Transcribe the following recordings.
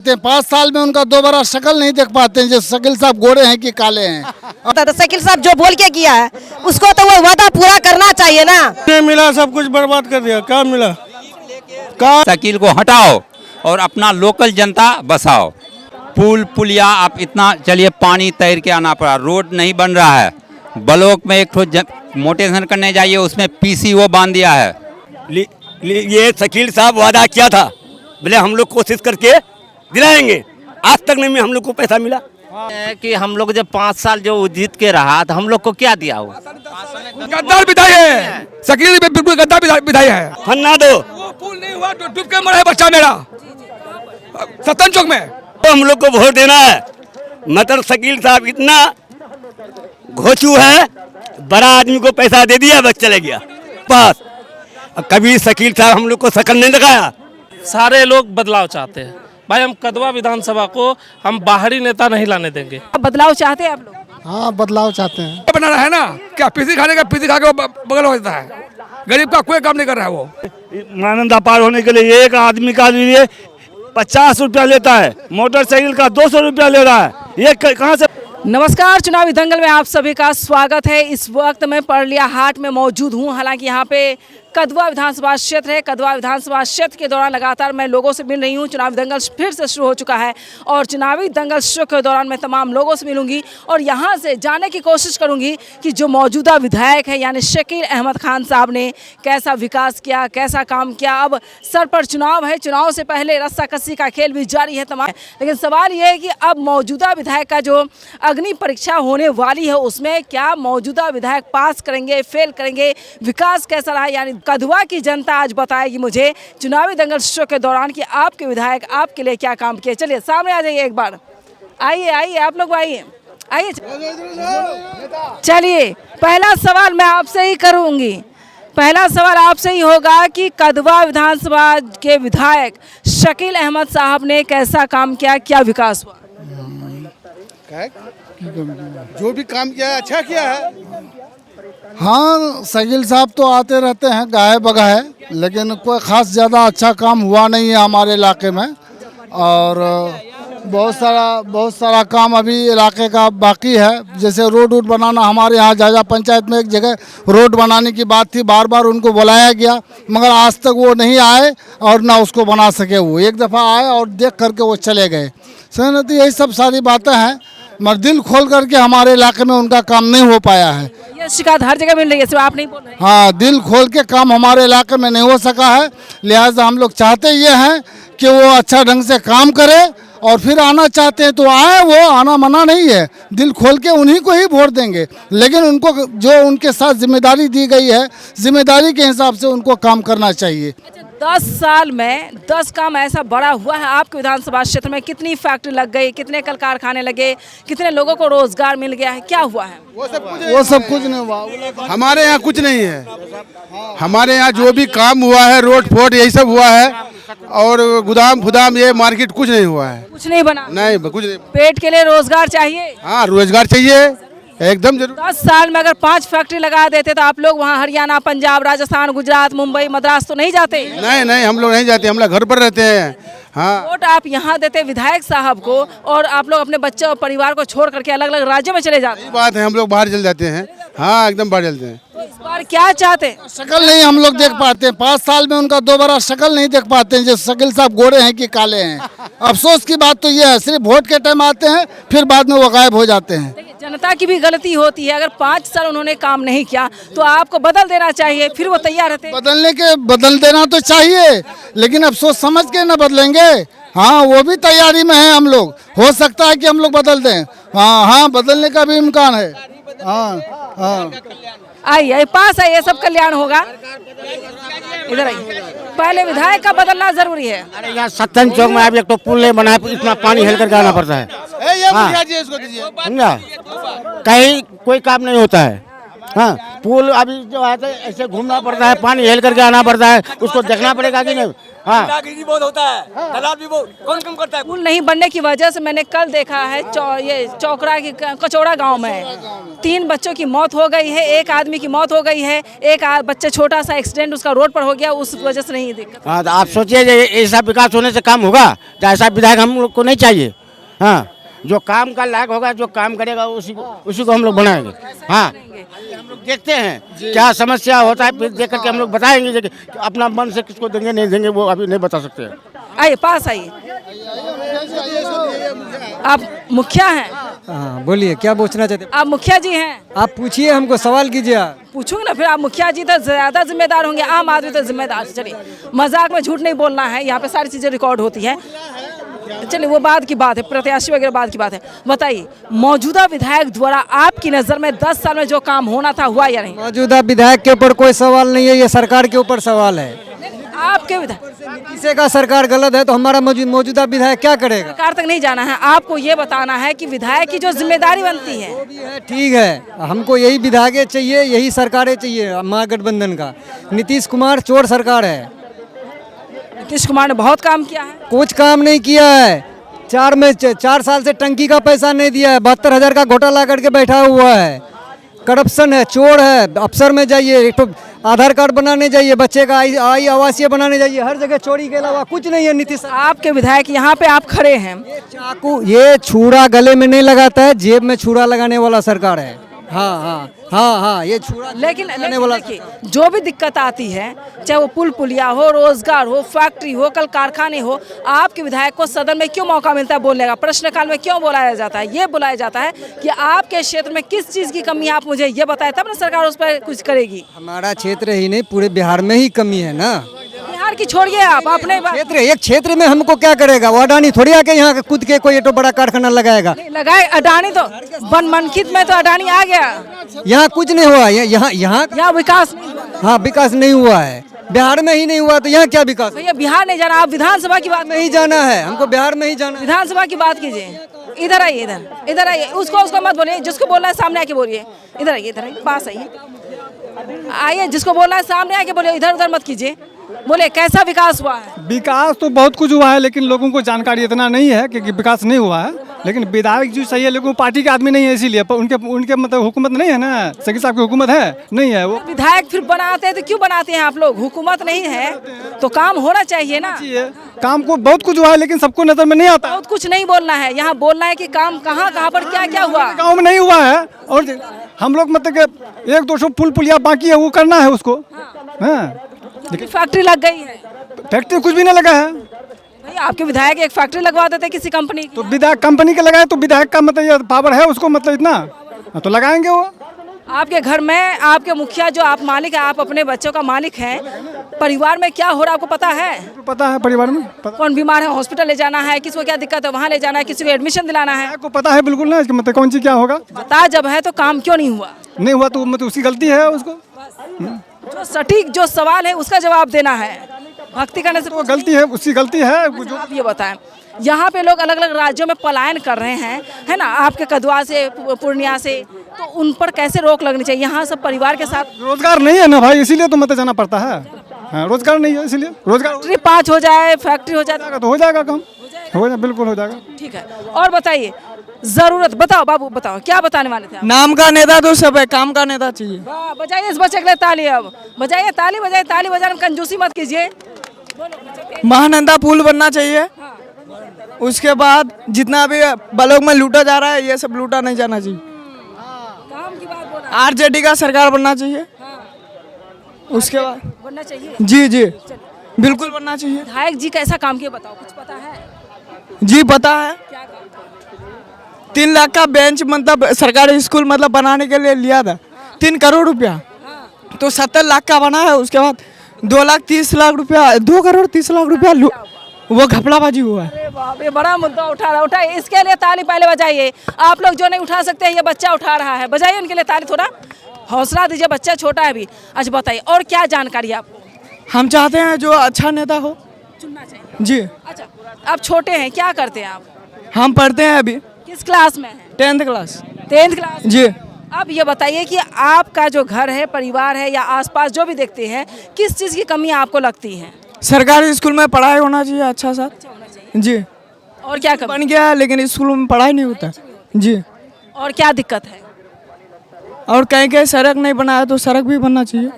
5 साल में उनका दोबारा शक्ल नहीं देख पाते हैं, जो शकील साहब गोरे हैं कि काले हैं। तो शकील साहब जो बोल के किया है उसको तो वो वादा पूरा करना चाहिए ना। नहीं मिला, सब कुछ बर्बाद कर दिया। क्या मिला? शकील को हटाओ और अपना लोकल जनता बसाओ। पुल पुलिया आप इतना चलिए, पानी तैर के आना पड़ा, रोड नहीं बन रहा है। ब्लॉक में एक मोटेशन करने जाइए, उसमें PCO बांध दिया है। ये शकील साहब वादा किया था, बोले हम लोग कोशिश करके दिलाएंगे, आज तक नहीं हम लोग को पैसा मिला। कि हम लोग जब 5 साल जो जीत के रहा तो हम लोग को क्या दिया हुआ? गद्दार विधायक है शकील, बिल्कुल गद्दार विधायक है। फन्ना दो, वो पुल नहीं हुआ तो डूब के मरा है बच्चा मेरा सतन चौक में। तो हम लोग को वोट देना है। मतलब शकील साहब इतना घोचू है, बड़ा आदमी को पैसा दे दिया, बस चले गया पास। कभी शकील साहब हम लोग को शकल नहीं दिखाया। सारे लोग बदलाव चाहते हैं भाई। हम कदवा विधानसभा को हम बाहरी नेता नहीं लाने देंगे। बदलाव चाहते हैं आप लोग? हाँ, बदलाव चाहते हैं। बना रहा है ना, क्या पीसी खाने का पीसी खा के बगल हो जाता है। गरीब का कोई काम नहीं कर रहा है। वो मानंदा पार होने के लिए एक आदमी का लिए 50 रुपया लेता है, मोटरसाइकिल का 200 रुपया ले रहा है। ये कहाँ से? नमस्कार, चुनावी दंगल में आप सभी का स्वागत है। इस वक्त मैं परलिया हाट में मौजूद हूँ। हालांकि यहाँ पे कदवा विधानसभा क्षेत्र है। कदवा विधानसभा क्षेत्र के दौरान लगातार मैं लोगों से मिल रही हूँ। चुनावी दंगल फिर से शुरू हो चुका है और चुनावी दंगल शुरू के दौरान मैं तमाम लोगों से मिलूंगी और यहाँ से जानने की कोशिश करूँगी कि जो मौजूदा विधायक है यानी शकील अहमद खान साहब ने कैसा विकास किया, कैसा काम किया। अब सर पर चुनाव है, चुनाव से पहले रस्साकसी का खेल भी जारी है तमाम। लेकिन सवाल ये है कि अब मौजूदा विधायक का जो अग्नि परीक्षा होने वाली है उसमें क्या मौजूदा विधायक पास करेंगे, फेल करेंगे, विकास कैसा रहा, यानी कदवा की जनता आज बताएगी मुझे चुनावी दंगल शो के दौरान कि आपके विधायक आपके लिए क्या काम किए। चलिए सामने आ जाइए एक बार, आइए आप लोग आइए। चलिए पहला सवाल मैं आपसे ही करूंगी। पहला सवाल आपसे ही होगा कि कदवा विधानसभा के विधायक शकील अहमद साहब ने कैसा काम किया, क्या विकास हुआ? जो भी काम किया है अच्छा किया है। हाँ, शकील साहब तो आते रहते हैं गाहे बगाहे, लेकिन कोई ख़ास ज़्यादा अच्छा काम हुआ नहीं है हमारे इलाके में। और बहुत सारा काम अभी इलाके का बाकी है। जैसे रोड बनाना, हमारे यहाँ झाझा पंचायत में एक जगह रोड बनाने की बात थी, बार बार उनको बुलाया गया मगर आज तक वो नहीं आए और ना उसको बना सके। वो एक दफ़ा आए और देख करके वो चले गए। तो यही सब सारी बातें हैं, मगर दिल खोल करके हमारे इलाके में उनका काम नहीं हो पाया है। ये शिकायत हर जगह मिल रही है, सिर्फ आप नहीं बोल रहे हैं। हाँ, दिल खोल के काम हमारे इलाके में नहीं हो सका है। लिहाजा हम लोग चाहते ये हैं कि वो अच्छा ढंग से काम करे और फिर आना चाहते हैं तो आए, वो आना मना नहीं है। दिल खोल के उन्हीं को ही वोट देंगे, लेकिन उनको जो उनके साथ जिम्मेदारी दी गई है, जिम्मेदारी के हिसाब से उनको काम करना चाहिए। 10 साल में 10 काम ऐसा बड़ा हुआ है आपके विधानसभा क्षेत्र में? कितनी फैक्ट्री लग गई, कितने कल कारखाने लगे, कितने लोगों को रोजगार मिल गया है, क्या हुआ है? वो सब कुछ नहीं हुआ। हमारे यहाँ कुछ नहीं है। हमारे यहाँ जो भी काम हुआ है, रोड फोड यही सब हुआ है, और गोदाम फुदाम ये मार्केट कुछ नहीं हुआ है। कुछ नहीं बना? नहीं, कुछ नहीं। पेट के लिए रोजगार चाहिए। हाँ, रोजगार चाहिए, एकदम जरूर। 10 साल में अगर 5 फैक्ट्री लगा देते तो आप लोग वहाँ हरियाणा, पंजाब, राजस्थान, गुजरात, मुंबई, मद्रास तो नहीं जाते? नहीं, हम लोग नहीं जाते, हम लोग घर पर रहते हैं। हाँ, वोट आप यहाँ देते विधायक साहब को और आप लोग अपने बच्चे और परिवार को छोड़ करके अलग अलग राज्यों में चले जाते हैं। बात है, हम लोग बाहर चल जाते हैं। हाँ, एकदम बाहर चलते हैं। तो इस बार क्या चाहते हैं? शक्ल नहीं हम लोग देख पाते हैं। 5 साल में उनका दोबारा शक्ल नहीं देख पाते हैं, जो शकील साहब गोरे हैं कि काले हैं। अफसोस की बात तो ये है, सिर्फ वोट के टाइम आते हैं, फिर बाद में वो गायब हो जाते हैं। देखिए, जनता की भी गलती होती है। अगर 5 साल उन्होंने काम नहीं किया तो आपको बदल देना चाहिए, फिर वो तैयार रहते। बदल देना तो चाहिए, लेकिन अब सोच समझ के न बदलेंगे। हाँ, वो भी तैयारी में है हम लोग। हो सकता है कि हम लोग बदल दें। हाँ, बदलने का भी इम्कान है। हाँ। आइए पास आइए, सब कल्याण होगा। इधर आइए, पहले विधायक का बदलना जरूरी है। अरे यार, सतन चौक में अभी एक तो पुल नहीं बना है, इतना पानी हिल करके आना पड़ता है। समझा, कहीं कोई काम नहीं होता है। हाँ, पुल अभी जो है ऐसे घूमना पड़ता है, पानी हिल करके आना पड़ता है, उसको देखना पड़ेगा कि नहीं। हाँ बहुत होता है, तालाब भी बहुत कौन कम करता है। पुल नहीं बनने की वजह से मैंने कल देखा है ये चौकड़ा की कचौड़ा गांव में 3 बच्चों की मौत हो गई है, 1 आदमी की मौत हो गई है, एक बच्चा छोटा सा एक्सीडेंट उसका रोड पर हो गया, उस वजह से नहीं दिक्कत। हाँ तो आप सोचिए ऐसा विकास होने से काम होगा, तो ऐसा विधायक हम लोग को नहीं चाहिए। हाँ जो काम का लायक होगा, जो काम करेगा उसी को हम लोग बनाएंगे। हाँ हम लोग देखते हैं क्या समस्या होता है, फिर देख करके हम लोग बताएंगे। अपना मन से किसको देंगे नहीं देंगे वो अभी नहीं बता सकते। आइए पास आइए, आप मुखिया हैं? हाँ बोलिए, क्या पूछना चाहते हैं? आप मुखिया जी हैं? आप पूछिए, हमको सवाल कीजिए आप। पूछूंगा ना, फिर आप मुखिया जी तो ज्यादा जिम्मेदार होंगे, आम आदमी तो जिम्मेदार। चलिए मजाक में झूठ नहीं बोलना है, यहाँ पे सारी चीजें रिकॉर्ड होती है। चलिए वो बात की बात है, प्रत्याशी वगैरह बात की बात है। बताइए मौजूदा विधायक द्वारा आपकी नजर में 10 साल में जो काम होना था हुआ या नहीं? मौजूदा विधायक के ऊपर कोई सवाल नहीं है, ये सरकार के ऊपर सवाल है। आपके विधायक किसी का सरकार गलत है तो हमारा मौजूदा विधायक क्या करेगा? सरकार तक नहीं जाना है, आपको ये बताना है कि विधायक की जो जिम्मेदारी बनती है। ठीक है, हमको यही विधायक चाहिए, यही सरकारें चाहिए महागठबंधन का। नीतीश कुमार चोर सरकार है। नीतीश कुमार ने बहुत काम किया है। कुछ काम नहीं किया है। 4 साल से टंकी का पैसा नहीं दिया है, 72,000 का घोटाला करके बैठा हुआ है। करप्शन है, चोर है। अफसर में जाइए, एक तो आधार कार्ड बनाने जाइए, बच्चे का आई आवासीय बनाने जाइए, हर जगह चोरी के अलावा कुछ नहीं है। नीतीश आपके विधायक यहाँ पे आप खड़े हैं, चाकू ये छुरा गले में नहीं लगाता है, जेब में छुरा लगाने वाला सरकार है। हाँ हाँ हाँ हाँ, ये छुरा लेकिन देखिए जो भी दिक्कत आती है, चाहे वो पुल पुलिया हो, रोजगार हो, फैक्ट्री हो, कल कारखाने हो, आपके विधायक को सदन में क्यों मौका मिलता है बोलने का? प्रश्नकाल में क्यों बुलाया जाता है? ये बुलाया जाता है कि आपके क्षेत्र में किस चीज़ की कमी है, आप मुझे ये बताएं, तब ना सरकार उस पर कुछ करेगी। हमारा क्षेत्र ही नहीं, पूरे बिहार में ही कमी है ना। बिहार की छोड़िए आप, अपने क्षेत्र, एक क्षेत्र में हमको क्या करेगा? वो अडानी थोड़ी आके यहाँ कूद के कोई तो बड़ा कारखाना लगाएगा। लगाए अडानी, तो मनखित में तो अडानी आ गया। यहाँ कुछ नहीं हुआ, यहाँ विकास। हाँ विकास नहीं हुआ है, बिहार में ही नहीं हुआ तो यहाँ क्या विकास? भैया बिहार नहीं जाना, आप विधानसभा की बात नहीं जाना है, हमको बिहार में ही जाना है। विधानसभा की बात कीजिए। इधर आइए, इधर आइए, उसको मत बोलिए, जिसको बोलना है सामने आके बोलिए। इधर आइए, पास आइए, जिसको बोलना है सामने आके बोलिए, इधर उधर मत कीजिए। बोले कैसा विकास हुआ है? विकास तो बहुत कुछ हुआ है, लेकिन लोगों को जानकारी इतना नहीं है कि विकास नहीं हुआ है। लेकिन विधायक जी सही है, लेकिन पार्टी के आदमी नहीं है, इसीलिए उनके मतलब हुकूमत नहीं है ना। शकील साहब की हुकूमत है नहीं है। वो विधायक फिर बनाते हैं तो क्यों बनाते हैं आप लोग? हुकूमत नहीं है तो काम होना चाहिए ना। काम को बहुत कुछ हुआ है, लेकिन सबको नजर में नहीं आता। बहुत कुछ नहीं बोलना है, यहाँ बोलना है कि काम कहाँ कहाँ पर क्या क्या हुआ। गाँव में नहीं हुआ है, और हम लोग मतलब 1-2 पुल पुलिया बाकी है, वो करना है उसको। हाँ लेकिन फैक्ट्री लग गई है। फैक्ट्री कुछ भी नहीं लगा है। भाई आपके विधायक एक फैक्ट्री लगवा देते किसी कंपनी की। तो विधायक कंपनी के लगाए तो विधायक का मतलब ये पावर है उसको, मतलब इतना तो लगाएंगे वो। आपके घर में आपके मुखिया जो आप मालिक है, आप अपने बच्चों का मालिक हैं, परिवार में क्या हो रहा है आपको पता है? पता है परिवार में। कौन बीमार है, हॉस्पिटल ले जाना है, किसी को क्या दिक्कत है वहाँ ले जाना है, किसी को एडमिशन दिलाना है। आपको पता है बिल्कुल ना, मतलब कौन चीज क्या होगा। बता जब है तो काम क्यों नहीं हुआ? नहीं हुआ तो मतलब उसकी गलती है उसको। जो सटीक जो सवाल है उसका जवाब देना है। भक्ति करने से तो गलती है, उसकी गलती है। जो आप ये बताएं, यहाँ पे लोग अलग अलग राज्यों में पलायन कर रहे हैं, है ना, आपके कदवा से, पूर्णिया से, तो उन पर कैसे रोक लगनी चाहिए? यहाँ सब परिवार के साथ रोजगार नहीं है ना भाई, इसीलिए तो मतलब जाना पड़ता है। हाँ, रोजगार नहीं है, इसीलिए रोजगार 5 हो जाए, फैक्ट्री हो जाए तो हो जाएगा काम, हो जाए, बिल्कुल हो जाएगा। ठीक है। और बताइए जरूरत, बताओ बाबू बताओ, क्या बताने वाले थे आप? नाम का नेता तो सब है, काम का नेता चाहिए। बजाइए इस बच्चे के लिए ताली, अब बजाइए ताली, बजाइए ताली, बजाने में कंजूसी मत कीजिए। महानंदा पुल बनना चाहिए। उसके बाद जितना भी बलोग में लूटा जा रहा है, ये सब लूटा नहीं जाना चाहिए। आरजेडी का सरकार बनना चाहिए। उसके बाद बनना चाहिए। जी जी बिल्कुल बनना चाहिए। विधायक जी कैसा काम किया बताओ, कुछ पता है? जी पता है, 3 लाख का बेंच मतलब सरकारी स्कूल मतलब बनाने के लिए लिया था, 3 करोड़ रुपया, तो 70 लाख का बना है। उसके बाद 2,30,00,000 रुपया, 2 करोड़ 30 लाख रुपया वो घपलाबाजी हुआ है। अरे बाप, ये बड़ा मुद्दा उठा इसके लिए ताली पहले बजाइए। आप लोग जो नहीं उठा सकते हैं, ये बच्चा उठा रहा है, बजाइए उनके लिए ताली, थोड़ा हौसला दीजिए, बच्चा छोटा है अभी। अच्छा बताइए और क्या जानकारी आपको? हम चाहते हैं जो अच्छा नेता हो, चुनना चाहिए जी। अच्छा आप छोटे हैं, क्या करते हैं आप? हम पढ़ते हैं अभी। किस क्लास में हैं? 10th class. 10th क्लास जी। अब ये बताइए कि आपका जो घर है, परिवार है या आसपास जो भी देखते हैं, किस चीज़ की कमी आपको लगती है? सरकारी स्कूल में पढ़ाई होना चाहिए अच्छा सा जी। और क्या कमी? बन गया है लेकिन स्कूल में पढ़ाई नहीं होता जी। और क्या दिक्कत है? और कहीं कहीं सड़क नहीं बनाया तो सड़क भी बनना चाहिए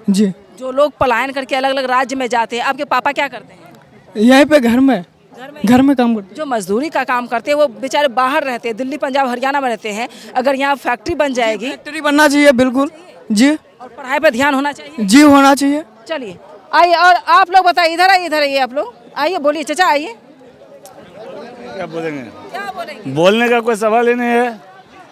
जी। जो लोग पलायन करके अलग अलग राज्य में जाते हैं, आपके पापा क्या करते हैं? यहीं पे घर में काम करते। जो मजदूरी का काम करते हैं वो बेचारे बाहर रहते हैं, दिल्ली पंजाब हरियाणा में रहते हैं। अगर यहाँ फैक्ट्री बन जाएगी, फैक्ट्री बनना चाहिए बिल्कुल जी। और पढ़ाई पर ध्यान होना चाहिए जी, होना चाहिए। चलिए आइए, और आप लोग बताइए, इधर आइए, इधर आइए, आप लोग आइए, बोलिए चाचा, आइए। क्या बोलेंगे? क्या बोलेंगे? बोलने का कोई सवाल ही नहीं है।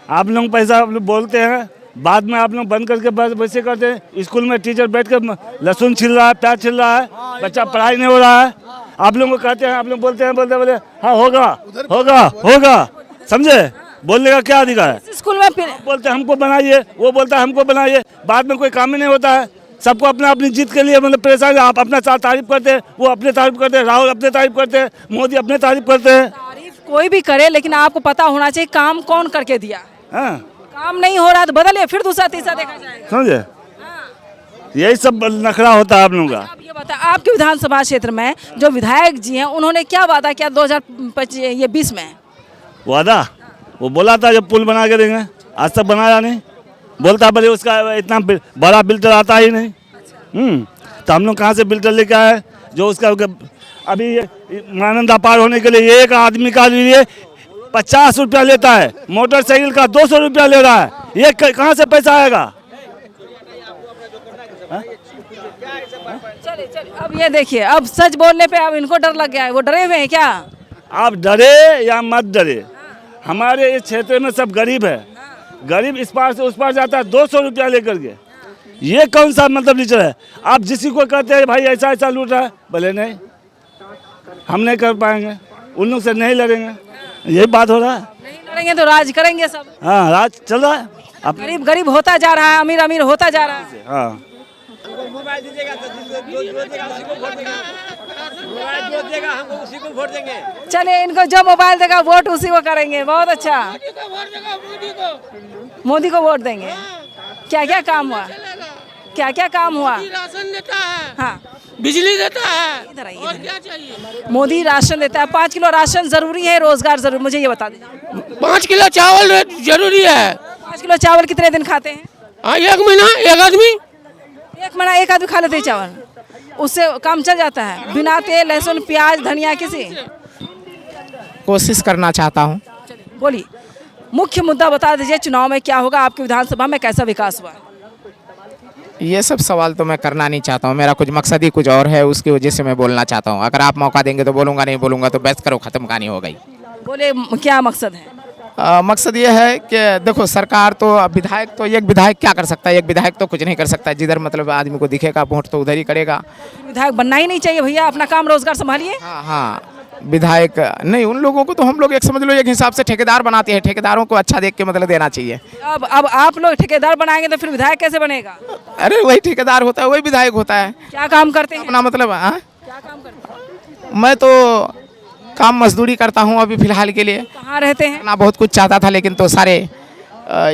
आप लोग पैसा आप लोग बोलते हैं, बाद में आप लोग बंद करके बस वैसे करते हैं। स्कूल में टीचर बैठ कर लहसुन छिल रहा है, प्याज छिल रहा है, बच्चा पढ़ाई नहीं हो रहा है। आप लोगों को कहते हैं, आप लोग बोलते हैं, बोलते हाँ होगा होगा होगा, समझे? बोलने का क्या अधिकार है? स्कूल में बोलते हैं हमको बनाइए, वो बोलता है हमको बनाइए, बाद में कोई काम ही नहीं होता है। सबको अपना अपनी जीत के लिए मतलब परेशान। आप अपना तारीफ करते हैं, वो अपने तारीफ करते हैं, राहुल अपने तारीफ करते हैं, मोदी अपने तारीफ करते हैं। तारीफ कोई भी करे, लेकिन आपको पता होना चाहिए काम कौन करके दिया। हाँ, काम नहीं हो रहा तो बदलिए, फिर दूसरा तीसरा देखा जाएगा। समझे? यही सब नखरा होता है आप लोगों का। आप ये बताएं, आपके विधानसभा क्षेत्र में जो विधायक जी हैं, उन्होंने क्या वादा किया 2020 में? वादा वो बोला था जब पुल बना के देंगे, आज तक बनाया नहीं। बोलता भले उसका इतना बड़ा बिल्डर आता ही नहीं। तो हम लोग कहाँ से बिल्डर लेके आए जो उसका अभी महानंदा पार होने के लिए एक आदमी का लिए 50 रुपया लेता है, मोटरसाइकिल का 200 रुपया ले रहा है। ये कहाँ से पैसा आएगा? चलिए चलिए, अब ये देखिए, अब सच बोलने पे अब इनको डर लग गया है। वो डरे हुए हैं क्या? आप डरे या मत डरे, हमारे इस क्षेत्र में सब गरीब है। गरीब इस पार से उस पार जाता है 200 रुपया लेकर के। ये कौन सा मतलब लीचर है? आप जिसी को कहते हैं भाई ऐसा ऐसा लूट रहा है, बोले नहीं हम नहीं कर पाएंगे, उन लोग से नहीं लड़ेंगे। यही बात हो रहा है। नहीं लड़ेंगे तो राज करेंगे सब। हाँ, राज चल रहा है। अब गरीब गरीब होता जा रहा है, अमीर अमीर होता जा रहा है। हाँ, चलिए, इनको जो मोबाइल देगा वोट उसी को करेंगे। बहुत अच्छा, मोदी को वोट देंगे। क्या क्या काम हुआ? क्या क्या काम हुआ? राशन देता है, हाँ, बिजली देता है, इधर आइए, और इधर। क्या चाहिए? मोदी राशन देता है, 5 किलो राशन जरूरी है, रोजगार जरूरी। मुझे ये बता दीजिए, 5 किलो चावल जरूरी है। 5 किलो चावल कितने दिन खाते हैं? 1 महीना एक आदमी, 1 महीना एक आदमी खा लेते हैं चावल, उससे काम चल जाता है बिना तेल लहसुन प्याज धनिया किसी। कोशिश करना चाहता हूँ। बोलिए, मुख्य मुद्दा बता दीजिए, चुनाव में क्या होगा, आपकी विधानसभा में कैसा विकास हुआ? ये सब सवाल तो मैं करना नहीं चाहता हूँ, मेरा कुछ मकसद ही कुछ और है, उसकी वजह से मैं बोलना चाहता हूँ। अगर आप मौका देंगे तो बोलूँगा, नहीं बोलूँगा तो बहस करो, खत्म कहानी हो गई। बोले क्या मकसद है? मकसद ये है कि देखो, सरकार तो विधायक तो एक विधायक क्या कर सकता है? एक विधायक तो कुछ नहीं कर सकता। जिधर मतलब आदमी को दिखेगा वोट तो उधर ही करेगा। विधायक बनना ही नहीं चाहिए भैया, अपना काम रोजगार संभालिए। हाँ हाँ, विधायक नहीं, उन लोगों को तो हम लोग एक समझ लो एक हिसाब से ठेकेदार बनाते हैं। ठेकेदारों को अच्छा देख के मतलब देना चाहिए। अब आप लोग ठेकेदार बनाएंगे तो फिर विधायक कैसे बनेगा? अरे वही ठेकेदार होता है, वही विधायक होता है। क्या काम करते हैं? अपना मतलब क्या काम करते हैं? मैं तो काम मजदूरी करता हूँ अभी फिलहाल के लिए। कहाँ रहते हैं? ना बहुत कुछ चाहता था, लेकिन तो सारे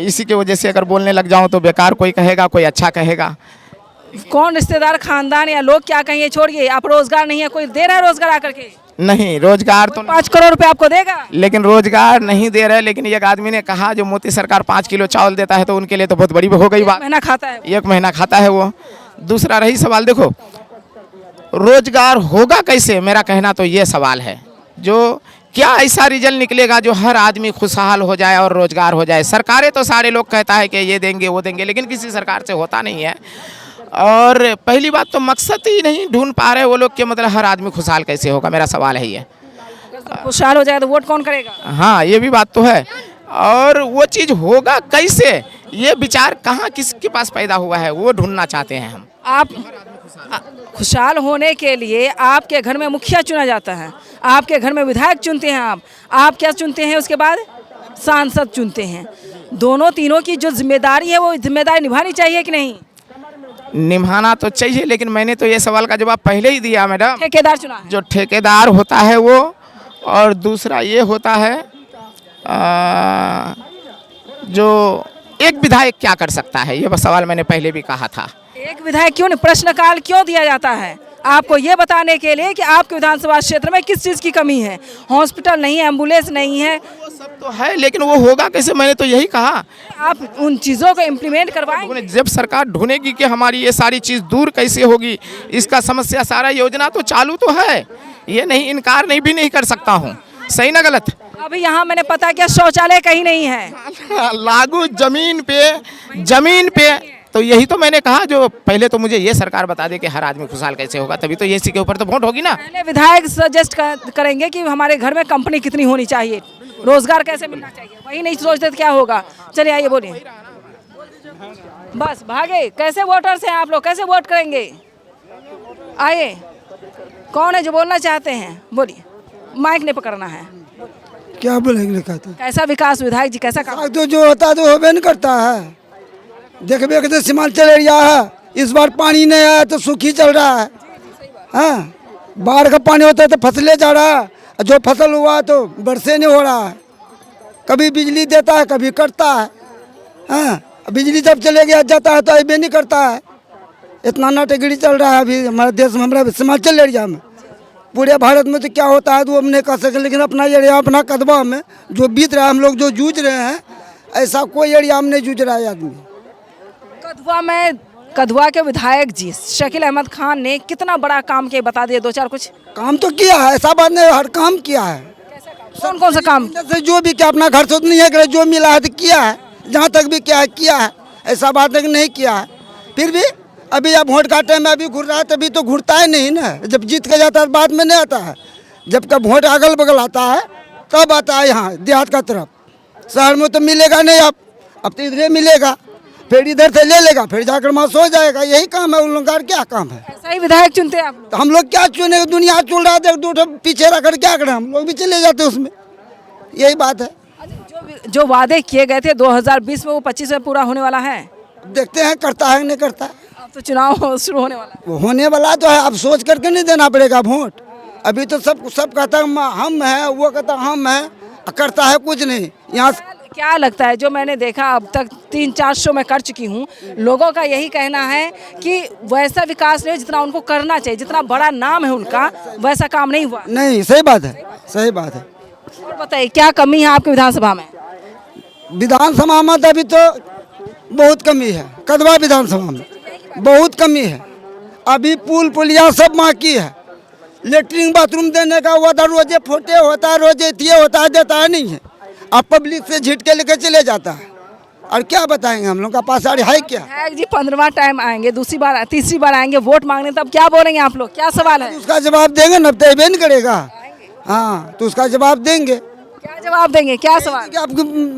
इसी की वजह से अगर बोलने लग जाऊँ तो बेकार कोई कहेगा, कोई अच्छा कहेगा। कौन रिश्तेदार खानदान या लोग क्या कहेंगे? छोड़िए, आप रोजगार नहीं है, कोई दे रहा है रोजगार आकर के? नहीं, रोजगार तो 5 करोड़ रुपए आपको देगा, लेकिन रोजगार नहीं दे रहे। लेकिन एक आदमी ने कहा जो मोदी सरकार 5 किलो चावल देता है तो उनके लिए तो बहुत बड़ी हो गई बात। महीना खाता है, 1 महीना खाता है वो। दूसरा रही सवाल, देखो रोजगार होगा कैसे, मेरा कहना तो ये सवाल है, जो क्या ऐसा रिजल्ट निकलेगा जो हर आदमी खुशहाल हो जाए और रोजगार हो जाए। सरकारें तो सारे लोग कहता है कि ये देंगे वो देंगे, लेकिन किसी सरकार से होता नहीं है। और पहली बात तो मकसद ही नहीं ढूंढ पा रहे वो लोग कि मतलब हर आदमी खुशहाल कैसे होगा। मेरा सवाल है ये। खुशहाल हो जाए तो वोट कौन करेगा? हाँ, ये भी बात तो है। और वो चीज़ होगा कैसे, ये विचार कहाँ किसके पास पैदा हुआ है, वो ढूंढना चाहते हैं हम। आप खुशहाल होने के लिए आपके घर में मुखिया चुना जाता है, आपके घर में विधायक चुनते हैं, आप क्या चुनते हैं? उसके बाद सांसद चुनते हैं। दोनों तीनों की जो जिम्मेदारी है वो जिम्मेदारी निभानी चाहिए कि नहीं? निभाना तो चाहिए, लेकिन मैंने तो ये सवाल का जवाब पहले ही दिया मैडम। ठेकेदार चुना है। जो ठेकेदार होता है वो, और दूसरा ये होता है जो एक विधायक क्या कर सकता है, ये सवाल मैंने पहले भी कहा था। एक विधायक क्यों नहीं? प्रश्नकाल क्यों दिया जाता है? आपको ये बताने के लिए कि आपके विधानसभा क्षेत्र में किस चीज़ की कमी है। हॉस्पिटल नहीं है, एम्बुलेंस नहीं है, वो सब तो है, लेकिन वो होगा कैसे? मैंने तो यही कहा, आप उन चीज़ों को इम्प्लीमेंट करवाएंगे। जब सरकार ढूंढेगी कि हमारी ये सारी चीज़ दूर कैसे होगी, इसका समस्या सारा योजना तो चालू तो है, ये नहीं इनकार नहीं भी नहीं कर सकता हूँ। सही ना गलत? अभी यहाँ मैंने पता किया शौचालय कहीं नहीं है। लागू जमीन पे तो यही तो मैंने कहा, जो पहले तो मुझे ये सरकार बता दे कि हर आदमी खुशहाल कैसे होगा, तभी तो इसी के ऊपर तो वोट होगी ना। पहले विधायक सजेस्ट करेंगे कि हमारे घर में कंपनी कितनी होनी चाहिए, रोजगार कैसे मिलना चाहिए, वही नहीं सोचते तो क्या होगा। चलिए आइए बोलिए। बस भागे, कैसे वोटर्स हैं आप लोग, कैसे वोट करेंगे? आइए, कौन है जो बोलना चाहते हैं? बोलिए, माइक नहीं पकड़ना है। क्या बोलेंगे? कहते कैसा विकास विधायक जी, कैसा काम? तो जो होता है तो होबे नहीं करता है। देखबे के सीमांचल एरिया है, इस बार पानी नहीं आया तो सूखी चल रहा है। हाँ, बाढ़ का पानी होता है तो फसलें जा रहा है, जो फसल हुआ तो बरसे नहीं हो रहा है। कभी बिजली देता है, कभी कटता है। हाँ, बिजली जब चले गया जाता है तो अभी नहीं करता है। इतना नाटेगिरी चल रहा है अभी हमारे देश में, हमारे सीमांचल एरिया में। पूरे भारत में तो क्या होता है तो हम नहीं कह सकते, लेकिन अपना एरिया, अपना कस्बा में जो बीत रहा है, हम लोग जो जूझ रहे हैं, ऐसा कोई एरिया में नहीं जूझ रहा है आदमी। कदवा के विधायक जी शकील अहमद खान ने कितना बड़ा काम किया, बता दिए दो चार कुछ। काम तो किया है, ऐसा बात नहीं, हर काम किया है। कौन कौन सा काम? जैसे जो भी क्या, अपना घर से नहीं है कि जो मिला है तो किया है, जहाँ तक भी क्या है किया है, ऐसा बात है कि नहीं किया है। फिर भी अभी अब वोट का टाइम में अभी घूर रहा है, तभी तो घूरता है नहीं ना। जब जीत के जाता है बाद में नहीं आता है, जब का वोट अगल बगल आता है तब आता है यहाँ देहात का तरफ। शहर में तो मिलेगा नहीं, अब तो इधर मिलेगा, फिर इधर से ले लेगा, फिर जाकर वहाँ सो जाएगा। यही काम है उन लोगों का, क्या काम है? ऐसा ही विधायक चुनते हैं आप लोग? हम लोग क्या चुने, दुनिया चुन रहा है, दो पीछे रखकर क्या करें, हम लोग भी चले जाते उसमें। यही बात है। जो वादे किए गए थे 2020 में, वो 25 में पूरा होने वाला है? देखते हैं करता है नहीं करता है। अब तो चुनाव शुरू होने वाला है। होने वाला तो है, अब सोच करके नहीं देना पड़ेगा वोट। अभी तो सब कहता है हम है, वो कहता हम है, करता है कुछ नहीं। यहाँ क्या लगता है, जो मैंने देखा अब तक 3-4 शो में कर चुकी हूँ, लोगों का यही कहना है कि वैसा विकास नहीं जितना उनको करना चाहिए, जितना बड़ा नाम है उनका वैसा काम नहीं हुआ। नहीं, सही बात है, सही बात है। और बताइए क्या कमी है आपकी विधानसभा में? विधानसभा में अभी तो बहुत कमी है, कदवा विधानसभा में बहुत कमी है। अभी पुल पुलिया सब बाकी है, लेटरिन बाथरूम देने का वादा रोजे फोटे होता है, रोजे दिए होता है, देता है नहीं है। अब पब्लिक से झिट के लेकर चले जाता है, और क्या बताएंगे, हम लोग का पास है क्या? जी 15वां टाइम आएंगे, दूसरी बार तीसरी बार आएंगे वोट मांगने, तब क्या बोलेंगे आप लोग, क्या सवाल है? उसका जवाब देंगे ना, तो नहीं करेगा। हाँ, तो उसका जवाब देंगे। क्या जवाब देंगे, क्या सवाल? कि आप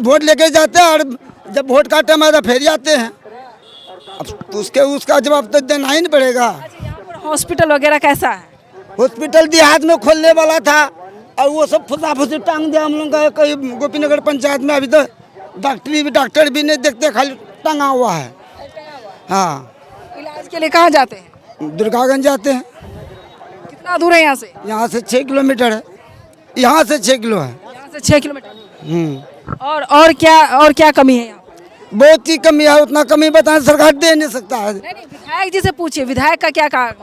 वोट लेके जाते हैं और जब वोट का टाइम आता फिर जाते हैं, अब उसका जवाब तो देना ही नहीं पड़ेगा। हॉस्पिटल वगैरह कैसा है? हॉस्पिटल देहात में खोलने वाला था और वो सब फुसाफुसी टांग दिया हम लोग का। कहीं गोपीनगर पंचायत में अभी तो डॉक्टर भी नहीं देखते, खाली टंगा हुआ है। हाँ, इलाज के लिए कहाँ जाते हैं? दुर्गागंज जाते हैं। कितना दूर है यहाँ से? यहाँ से 6 किलोमीटर है, यहाँ से 6 किलो है। यहाँ से 6 किलोमीटर। और क्या कमी है यहाँ? बहुत ही कमी है, उतना कमी बताएं सरकार दे नहीं सकता है। नहीं, विधायक जी से पूछिए, विधायक का क्या कहा?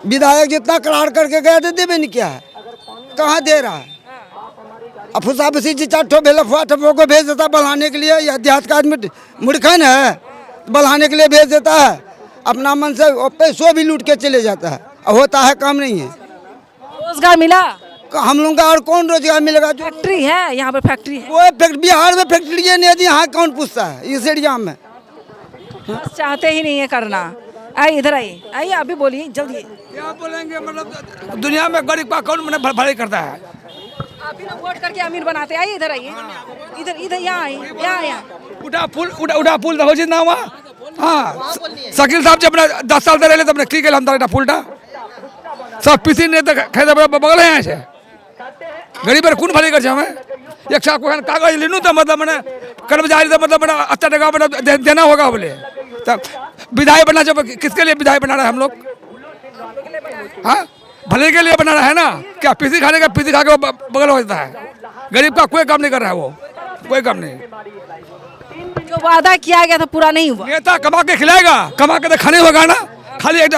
विधायक जितना करार करके गया तो देवे नहीं क्या है, कहाँ दे रहा है? अब फुसाफुसी चार ठो को भेज देता बढ़ाने के लिए, या देहात का आदमी मुड़खन है, बढ़ाने के लिए भेज देता है, अपना मन से पैसों भी लूट के चले जाता है, होता है काम नहीं है। रोजगार मिला हम लोग का? और कौन रोजगार मिलेगा? जो फैक्ट्री है यहाँ पे, फैक्ट्री है। वो बिहार में फैक्ट्री नहीं है, यहाँ कौन पूछता है इस एरिया में? बस चाहते ही नहीं है करना। आइए इधर आइए, आइए आप भी बोलिए जल्दी। क्या बोलेंगे, मतलब दुनिया में गरीब का कौन भलाई करता है? आप ही लोग वोट करके अमीर बनाते। आइए इधर आइए, इधर यहाँ आइए, यहाँ उठा पुल हो जितना हुआ। हाँ, शकील साहब जब 10 साल रहे तब की गए हम पुलटा सब पीसी नहीं तो खेत बगल है यहाँ से गरीब कौन भले कर हमें एक साल को कागज लेनू तो मतलब मैंने कर्मचारी तो मतलब मैंने अच्छा जगह मैंने देना होगा बोले। तब विधायक बनना जब किसके लिए विधायक बना रहे हम लोग? हाँ, भले के लिए बना रहा है ना। क्या पीसी खाने का पीसी खा के बगल हो जाता है? गरीब का कोई काम नहीं कर रहा है, वो कोई काम नहीं। जो वादा किया गया था पूरा नहीं हुआ। नेता कमा के खिलाएगा, कमा के तो खाने होगा ना, खाली एक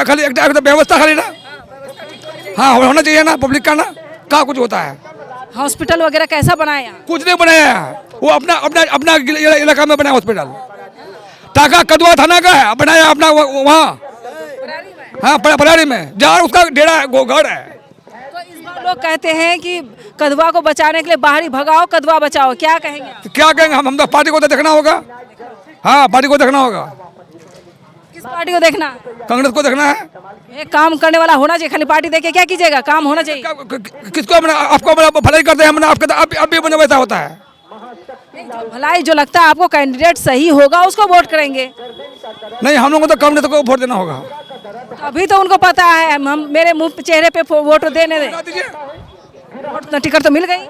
व्यवस्था खाली ना, हाँ होना चाहिए ना पब्लिक का ना, कहाँ कुछ होता है। हॉस्पिटल वगैरह कैसा बनाया? कुछ नहीं बनाया है, वो अपना इलाका में बनाया हॉस्पिटल, टाका कदवा थाना का है, बनाया अपना वहाँ, हाँ परारी में, जहाँ उसका डेरा है, घर है। तो इस बार लोग कहते हैं कि कदवा को बचाने के लिए बाहरी भगाओ, कदवा बचाओ, क्या कहेंगे आप? तो क्या कहेंगे हम तो पार्टी को तो देखना होगा, हाँ पार्टी को देखना होगा। किस पार्टी को देखना? कांग्रेस को देखना है। ये काम करने वाला होना चाहिए, खाली पार्टी देके क्या कीजिएगा, काम होना चाहिए। किसको आपको भलाई करते हैं, आपके अब भी वैसा होता है। जो भलाई जो लगता है आपको कैंडिडेट सही होगा उसको वोट करेंगे। नहीं, हम लोगों को तो कांग्रेस को वोट देना होगा। अभी तो उनको पता है, हम मेरे मुंह पे चेहरे पे वोट देने दे, वोट टिकट तो मिल गई,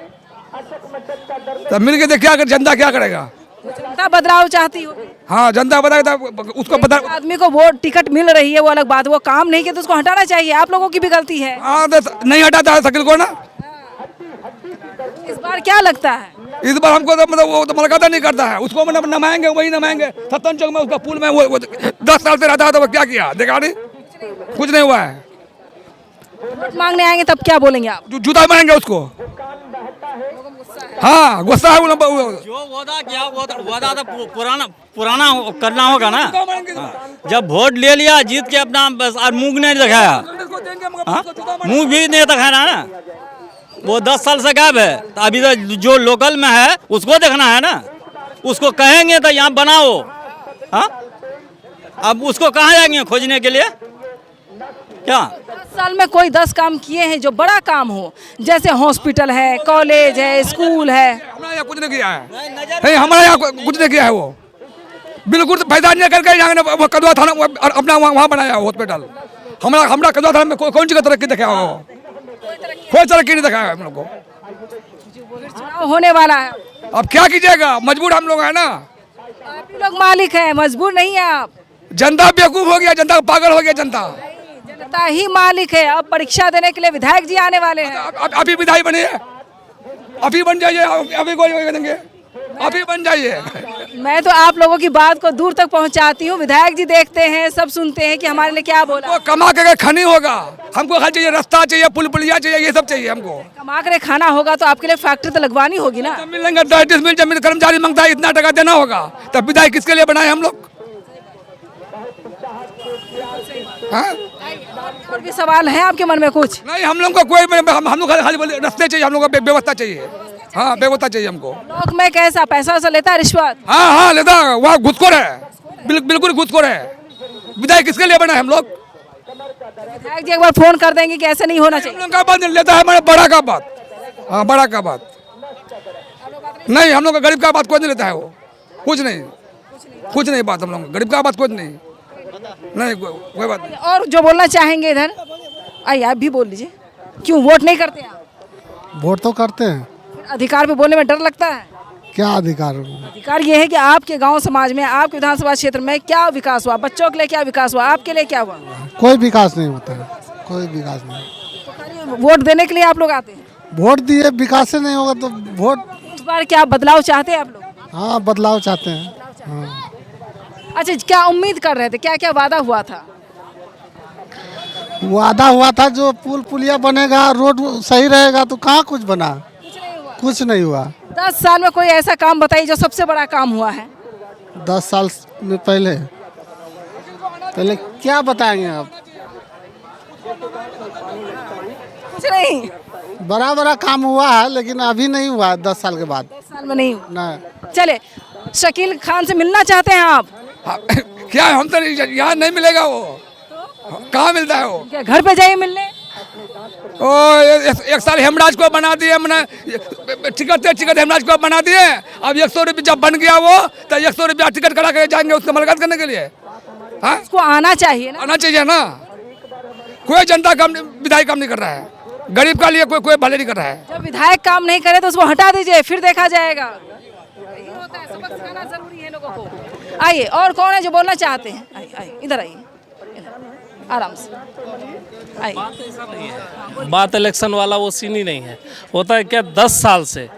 तो मिल के क्या जनता क्या करेगा? जनता बदलाव चाहती हो। हाँ जनता बताएगा, उसको पता, आदमी को वोट टिकट मिल रही है वो अलग बात, वो काम नहीं किया तो उसको हटाना चाहिए। आप लोगों की भी गलती है। हाँ नहीं हटाता है शकील को ना। इस बार क्या लगता है? इस बार हमको तो मतलब वो तो मुलाकात नहीं करता है, उसको मतलब नमाएंगे, वही नमाएंगे। सत्तन चौक में उसका पुल में वो 10 साल से रहता है, तो वो क्या किया देखा नहीं, कुछ नहीं हुआ है। वोट मांगने आएंगे तब क्या बोलेंगे आप? जूता मारेंगे उसको, हाँ गुस्सा है। जो वादा किया वादा तो पुराना करना होगा ना। जब वोट ले लिया, जीत के अपना बस मुंह नहीं दिखाया, मुंह भी नहीं दिखाया ना, वो 10 साल से गायब है। तो अभी तो जो लोकल में है उसको देखना है ना, उसको कहेंगे तो यहाँ बनाओ, हाँ अब उसको कहाँ जाएंगे खोजने के लिए? क्या 10 साल में कोई 10 काम किए हैं जो बड़ा काम हो, जैसे हॉस्पिटल है, कॉलेज है, स्कूल है? हमारे यहाँ कुछ नहीं किया है, नहीं हमारे यहाँ कुछ नहीं किया है। वो बिल्कुल फायदा नहीं करके यहाँ कदवा थाना अपना वहाँ बनाया हॉस्पिटल। हमारा कदवा थाना में कौन सी तरक्की दिखाया हो? कोई तरक्की नहीं दिखाया हम लोग को। चुनाव होने वाला है, अब क्या कीजिएगा, मजबूर हम लोग है ना। आप ही लोग मालिक हैं, मजबूर नहीं है आप। जनता बेवकूफ हो गया, जनता पागल हो गया, जनता ही मालिक है। अब परीक्षा देने के लिए विधायक जी आने वाले हैं। अभी विधायक बने, अभी बन जाइए, अभी कोई देंगे, अभी बन जाइए। मैं तो आप लोगों की बात को दूर तक पहुंचाती हूँ, विधायक जी देखते हैं, सब सुनते हैं कि हमारे लिए क्या बोला। वो कमा के खनी होगा, हमको खाली चाहिए रास्ता चाहिए, पुलिया चाहिए, ये सब चाहिए हमको। कमा कर खाना होगा तो आपके लिए फैक्ट्री तो लगवानी होगी ना। मिलेंगे 10 मिल जमीन, कर्मचारी मांगता है इतना टका देना होगा, तब विधायक किसके लिए बनाए हम लोग? हाँ? और भी सवाल है आपके मन में कुछ? नहीं, हम लोग को कोई, हम लोग खाली रास्ते चाहिए, हम लोग को व्यवस्था चाहिए, हाँ व्यवस्था चाहिए हमको। लोग में कैसा पैसा वैसा लेता है, रिश्वत? हाँ लेता, वहाँ घुसखोर है, बिल्कुल घुसखोर है। विधायक किसके लिए बना है हम लोग? विधायक जी एक बार फोन कर देंगे कि ऐसे नहीं होना चाहिए। हम लोग का बात लेता है, हमारे बड़ा का बात, हाँ बड़ा का बात नहीं, हम लोग का गरीब का बात कोई नहीं लेता है। वो कुछ नहीं बात, हम लोग गरीब का बात कुछ नहीं कोई बात नहीं। और जो बोलना चाहेंगे इधर आइए, आप भी बोल लीजिए। क्यों वोट नहीं करते आप? वोट तो करते हैं। अधिकार पे बोलने में डर लगता है? क्या अधिकार? अधिकार ये है कि आपके गांव समाज में, आपके विधानसभा क्षेत्र में क्या विकास हुआ, बच्चों के लिए क्या विकास हुआ, आपके लिए क्या हुआ? कोई विकास नहीं होता है, कोई विकास नहीं। तो वोट देने के लिए आप लोग आते हैं? वोट दिए, विकास से नहीं होगा तो वोट। इस बार क्या बदलाव चाहते हैं आप लोग? हाँ बदलाव चाहते हैं, हाँ। अच्छा, क्या उम्मीद कर रहे थे, क्या क्या वादा हुआ था? वादा हुआ था जो पुलिया बनेगा, रोड सही रहेगा, तो कहाँ कुछ बना? कुछ नहीं हुआ। 10 साल में कोई ऐसा काम बताइए जो सबसे बड़ा काम हुआ है। 10 साल में पहले क्या बताएंगे आप? कुछ नहीं, बड़ा काम हुआ है लेकिन अभी नहीं हुआ है। 10 साल के बाद, 10 साल में नहीं हुआ। नहीं। चले, शकील खान से मिलना चाहते हैं आप? क्या हम तो यहाँ नहीं मिलेगा, वो कहाँ मिलता है? वो क्या घर पे जाइए मिलने? ओ एक साल हेमराज को बना दिए, मैंने टिकट हेमराज को बना दिए। अब 100 रुपये जब बन गया वो, तो 100 रुपया टिकट करा के जाएंगे उसको मुलाकात करने के लिए। हाँ, उसको आना चाहिए ना, आना चाहिए ना। कोई जनता काम, विधायक काम नहीं कर रहा है, गरीब का लिए कोई भले नहीं कर रहा है। जब विधायक काम नहीं करे तो उसको हटा दीजिए, फिर देखा जाएगा। यही होता है, सबक सिखाना जरूरी है लोगों को। आइए, और कौन है जो बोलना चाहते हैं? आइए इधर आइए, आराम से आइए। बात इलेक्शन वाला वो सीन ही नहीं है। होता है क्या, 10 साल से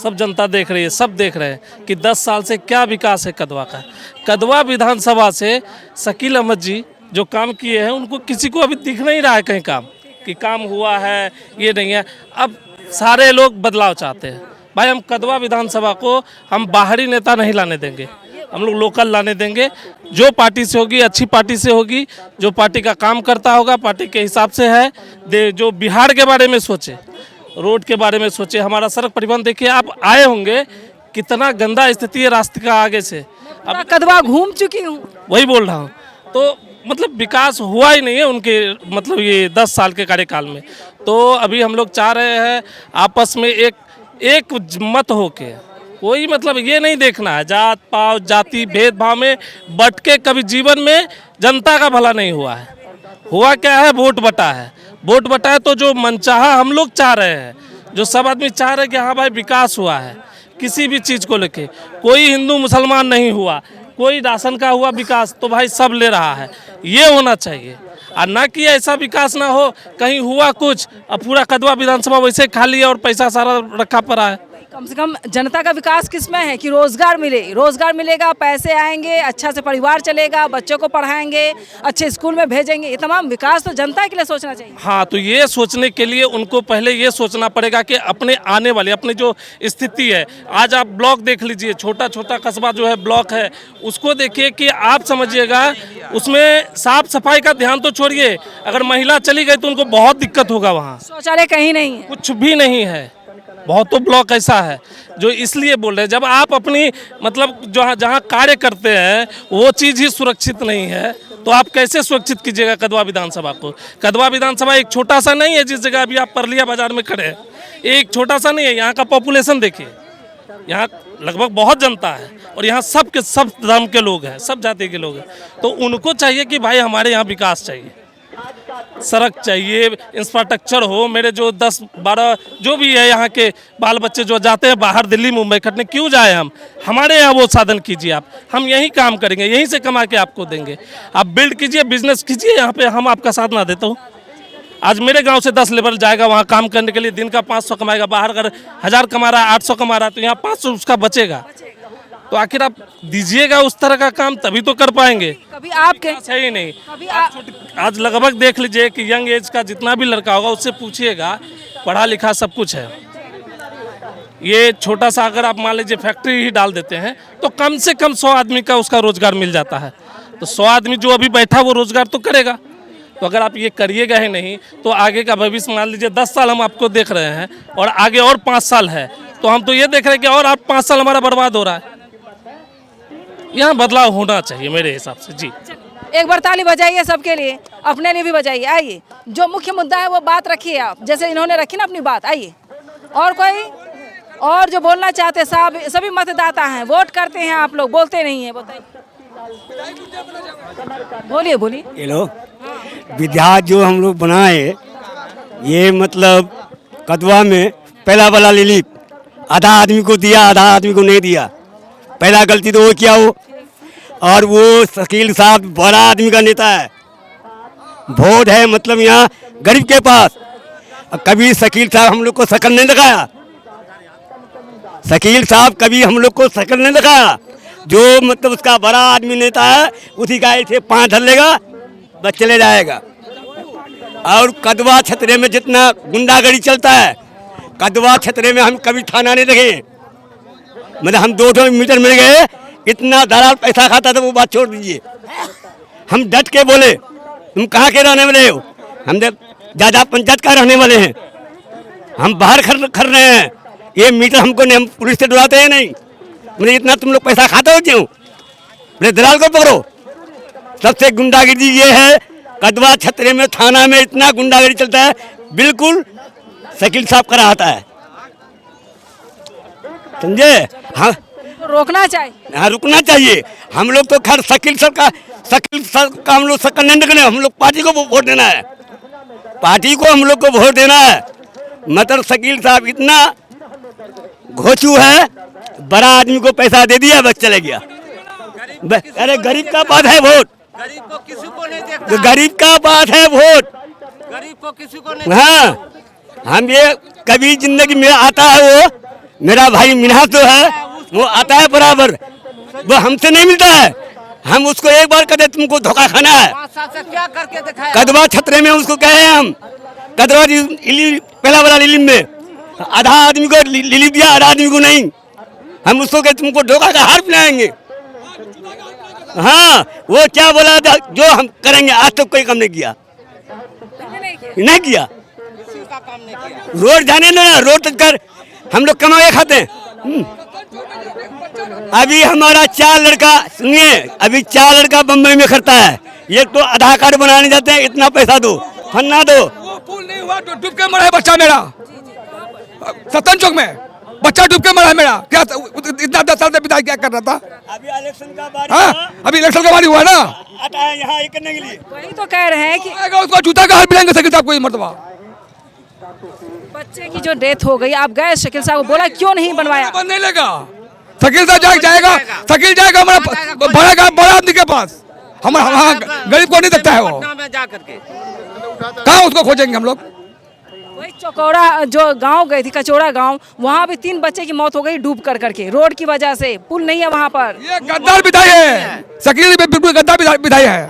सब जनता देख रही है, सब देख रहे हैं कि 10 साल से क्या विकास है कदवा का। कदवा विधानसभा से शकील अहमद जी जो काम किए हैं उनको किसी को अभी दिख नहीं रहा है कहीं काम कि काम हुआ है, ये नहीं है। अब सारे लोग बदलाव चाहते हैं। भाई हम कदवा विधानसभा को हम बाहरी नेता नहीं लाने देंगे, हम लोग लोकल लाने देंगे। जो पार्टी से होगी अच्छी पार्टी से होगी, जो पार्टी का काम करता होगा पार्टी के हिसाब से है। जो बिहार के बारे में सोचे, रोड के बारे में सोचे, हमारा सड़क परिवहन देखिए, आप आए होंगे कितना गंदा स्थिति है रास्ते का आगे से। अब कदवा घूम चुकी हूँ, वही बोल रहा हूँ। तो मतलब विकास हुआ ही नहीं है उनके मतलब ये 10 साल के कार्यकाल में। तो अभी हम लोग चाह रहे हैं आपस में एक मत होके, कोई मतलब ये नहीं देखना है जात पात जाति भेदभाव में बट के कभी जीवन में जनता का भला नहीं हुआ है। हुआ क्या है, वोट बटा है। वोट बटा है तो जो मनचाहा हम लोग चाह रहे हैं, जो सब आदमी चाह रहे हैं कि हाँ भाई विकास हुआ है किसी भी चीज़ को लेके, कोई हिंदू मुसलमान नहीं हुआ, कोई राशन का हुआ विकास तो भाई सब ले रहा है, ये होना चाहिए। और ना कि ऐसा विकास ना हो कहीं हुआ कुछ अब पूरा कदवा विधानसभा वैसे खाली है और पैसा सारा रखा पड़ा है। कम से कम जनता का विकास किसमें है कि रोजगार मिले, रोजगार मिलेगा, पैसे आएंगे, अच्छा से परिवार चलेगा, बच्चों को पढ़ाएंगे, अच्छे स्कूल में भेजेंगे, ये तमाम विकास तो जनता के लिए सोचना चाहिए। हाँ, तो ये सोचने के लिए उनको पहले ये सोचना पड़ेगा कि अपने आने वाले अपनी जो स्थिति है, आज आप ब्लॉक देख लीजिए, छोटा छोटा कस्बा जो है ब्लॉक है, उसको देखिए कि आप समझिएगा उसमें साफ सफाई का ध्यान तो छोड़िए, अगर महिला चली गई तो उनको बहुत दिक्कत होगा। वहाँ शौचालय कहीं नहीं है, कुछ भी नहीं है। बहुत तो ब्लॉक ऐसा है जो इसलिए बोल रहे हैं जब आप अपनी मतलब जहाँ कार्य करते हैं वो चीज़ ही सुरक्षित नहीं है तो आप कैसे सुरक्षित कीजिएगा कदवा विधानसभा को। कदवा विधानसभा एक छोटा सा नहीं है जिस जगह अभी आप परलिया बाजार में खड़े हैं, एक छोटा सा नहीं है। यहाँ का पॉपुलेशन देखिए, यहाँ लगभग बहुत जनता है और यहाँ सब के सब धर्म के लोग हैं, सब जाति के लोग हैं। तो उनको चाहिए कि भाई हमारे यहाँ विकास चाहिए, सड़क चाहिए, इंफ्रास्ट्रक्चर हो। मेरे जो 10-12 जो भी है यहाँ के बाल बच्चे जो जाते हैं बाहर दिल्ली मुंबई खटने, क्यों जाए हम, हमारे यहाँ वो साधन कीजिए आप, हम यहीं काम करेंगे, यहीं से कमा के आपको देंगे। आप बिल्ड कीजिए, बिजनेस कीजिए, यहाँ पे हम आपका साथ ना देता हूँ। आज मेरे गांव से 10 लेबर जाएगा वहाँ काम करने के लिए, दिन का 500 कमाएगा, बाहर अगर 1000 कमा रहा है 800 कमा रहा है तो यहाँ 500 उसका बचेगा। तो आखिर आप दीजिएगा उस तरह का काम तभी तो कर पाएंगे। कभी आपके सही नहीं, आज लगभग देख लीजिए कि यंग एज का जितना भी लड़का होगा उससे पूछिएगा, पढ़ा लिखा सब कुछ है। ये छोटा सा अगर आप मान लीजिए फैक्ट्री ही डाल देते हैं तो कम से कम 100 आदमी का उसका रोजगार मिल जाता है। तो 100 आदमी जो अभी बैठा वो रोजगार तो करेगा। तो अगर आप ये करिएगा ही नहीं तो आगे का भविष्य मान लीजिए 10 साल हम आपको देख रहे हैं और आगे और 5 साल है तो हम तो ये देख रहे हैं कि और आप 5 साल हमारा बर्बाद हो रहा है। यहाँ बदलाव होना चाहिए मेरे हिसाब से। जी, एक बार ताली बजाइए सबके लिए, अपने लिए भी बजाइए। आइए, जो मुख्य मुद्दा है वो बात रखिए आप, जैसे इन्होंने रखी ना अपनी बात। आइए, और कोई और जो बोलना चाहते हैं, सभी मतदाता हैं, वोट करते हैं, आप लोग बोलते नहीं है, बताइए, बोलिए बोलिए। ये लो विद्या जो हम लोग बनाए, ये मतलब कदवा में पहला वाला लिलीप आधा आदमी को दिया, आधा आदमी को नहीं दिया। पहला गलती तो वो किया हो, और वो शकील साहब बड़ा आदमी का नेता है, वोट है मतलब यहाँ गरीब के पास। कभी शकील साहब हम लोग को शकल नहीं दिखाया, शकील साहब कभी हम लोग को शकल नहीं दिखाया। जो मतलब उसका बड़ा आदमी नेता है उसी का ऐसे 5 धर लेगा बस चले जाएगा। और कदवा क्षेत्र में जितना गुंडागर्दी चलता है, कदवा क्षेत्र में हम कभी थाना नहीं देखे। मतलब हम 200 मीटर मिल गए, इतना दलाल पैसा खाता था, वो बात छोड़ दीजिए। हम डट के बोले तुम कहाँ के रहने वाले हो, हम ज़्यादा पंचायत का रहने वाले हैं, हम बाहर खर रहे हैं, ये मीटर हमको नहीं, हम पुलिस से डराते हैं नहीं। मैंने इतना तुम लोग पैसा खाते हो क्यों, मेरे दलाल को पकड़ो। सबसे गुंडागर्दी ये है कदवा क्षेत्र में, थाना में इतना गुंडागर्दी चलता है, बिल्कुल शकील साहब का रहता है, समझे। हाँ, रोकना चाहिए। हाँ, रुकना चाहिए। हम लोग तो खैर शकील साहब का हम लोग शकल नहीं रखने, हम लोग पार्टी को वोट देना है, पार्टी को हम लोग को वोट देना है। मतलब शकील साहब इतना घोचू है, बड़ा आदमी को पैसा दे दिया बस चले गया। अरे गरीब का बात है वोट, गरीब को किसी को नहीं देखता, गरीब का बात है वोट, गरीब को किसी को नहीं। हाँ, हम ये कभी जिंदगी में आता है, वो मेरा भाई मिन्हास जो है वो आता है बराबर, वो हमसे नहीं मिलता है, हम उसको एक बार कहते तुमको धोखा खाना है। 5 साल से क्या करके दिखाया? कदवा छतरे में उसको कहे हम कदवा पहला वाला रिलीफ में आधा आदमी को रिलीफ दिया, आधा आदमी को नहीं। हम उसको कहते तुमको धोखा का हार पिलाएंगे। हाँ, वो क्या बोला था, जो हम करेंगे, आज तक कोई काम नहीं किया, नहीं किया। रोड जाने दो ना, रोड तक कर हम लोग कमाए खाते हैं। अभी हमारा 4 लड़का, सुनिए, अभी 4 लड़का बम्बई में करता है। ये तो आधार कार्ड बनाने जाते हैं, इतना पैसा दो, फन्ना दो। वो पुल नहीं हुआ तो डूब के मरा है बच्चा मेरा, सतन चौक में बच्चा डूब के मरा है मेरा। क्या इतना 10 साल से पिता क्या कर रहा था? अभी इलेक्शन का बारी, हाँ, अभी इलेक्शन का बारी हुआ ना, आता है यहाँ ये करने के लिए। वही तो कह रहे हैं कि उसको जूता का हार मिलेंगे शकील साहब को ये मरतबा। बच्चे की जो डेथ हो गई, आप गए शकील साहब को, बोला क्यों नहीं बनवाया? बंद नहीं लेगा, शकील साहब जाएगा, शकील जाएगा हमारा बड़ा आदमी के पास। हमारा गरीब को नहीं देखता है वो। कहाँ उसको खोजेंगे हम लोग? वही चौकोड़ा जो गांव गई थी, कचौड़ा गांव, वहाँ भी 3 बच्चे की मौत हो गई डूब कर करके, रोड की वजह से। पुल नहीं है वहाँ पर। ये गद्दार विधाई है, शकील बिल्कुल गद्दार विधाई है।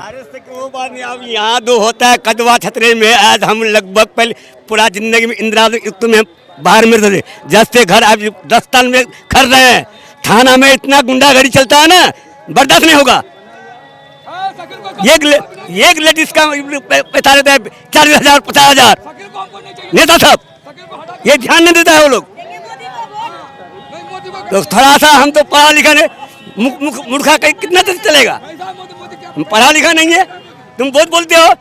वो बात नहीं, अब यहाँ दो होता है कदवा छतरे में। आज हम लगभग पहले पूरा जिंदगी में इंदिरा युक्त में बाहर में रहे, जैसे घर अब 10 साल में कर रहे हैं। थाना में इतना गुंडागर्दी चलता है ना, बर्दाश्त नहीं होगा। एक लेडीज का पैसा रहता है 40,000 50,000। नेता साहब ये ध्यान नहीं देता है वो लोग। तो थोड़ा सा हम तो पढ़ा लिखा नहीं, मूर्खा कहीं कितना दिन चलेगा? हम पढ़ा लिखा नहीं है, तुम बहुत बोलते हो।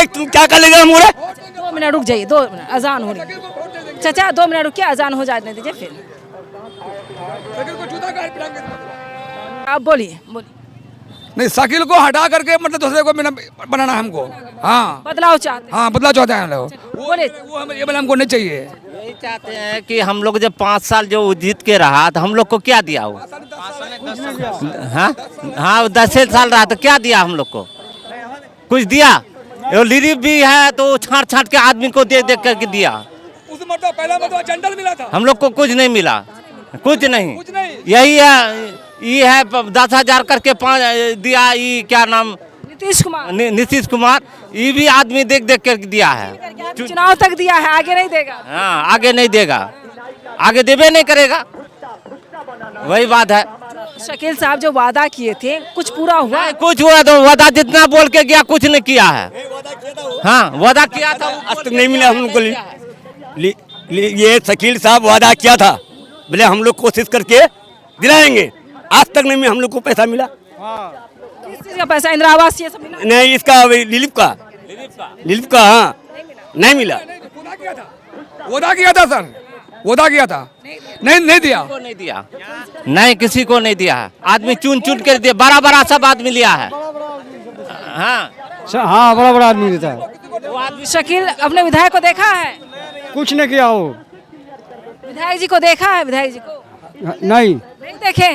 तुम क्या कर लेगा? मोरे 2 मिनट रुक जाइए, 2 मिनट अजान हो रही है। चाचा 2 मिनट रुकिए, अजान हो जाने दीजिए फिर आप बोलिए। नहीं, शकील को हटा करके मतलब दूसरे को बनाना हमको। हाँ, बदलाव चाहते हैं। हाँ, बदलाव चाहते हैं हम लोग। बोले वो हमें ये हमको नहीं चाहिए। यही चाहते हैं कि हम लोग जब 5 साल जो जीत के रहा तो हम लोग को क्या दिया वो? हाँ, 10 साल रहा तो क्या दिया हम लोग को? कुछ दिया? रिलीफ भी है तो छांट छांट के आदमी को देख देख करके दिया। पहला जनरल मिला था, हम लोग को कुछ नहीं मिला, कुछ नहीं। यही है, ये है 10,000 करके 5 दिया। ये क्या नाम, नीतीश कुमार, ये भी आदमी देख देख कर दिया है। चुनाव तक दिया है, आगे नहीं देगा। हाँ, आगे नहीं देगा, आगे देवे नहीं करेगा, वही बात है। शकील साहब जो वादा किए थे, कुछ पूरा हुआ? कुछ हुआ तो वादा जितना बोल के गया कुछ नहीं किया है। हाँ, वादा किया था, आज तक नहीं मिला हम लोग को। ये शकील साहब वादा किया था, बोले हम लोग कोशिश करके दिलाएंगे, आज तक नहीं हम लोग को पैसा मिला। किस चीज का पैसा? इंदिरा आवास ये सब मिला? नहीं, इसका रिलीफ का हाँ नहीं मिला। वादा किया था सर, वादा किया था, नहीं दिया, नहीं दिया, नहीं किसी को नहीं दिया है। आदमी चुन चुन कर दिया, बड़ा सब आदमी लिया है। हाँ हाँ, बड़ा आदमी देता है। शकील अपने विधायक को देखा है? कुछ नहीं किया वो। विधायक जी को देखा है? विधायक जी को नहीं देखे?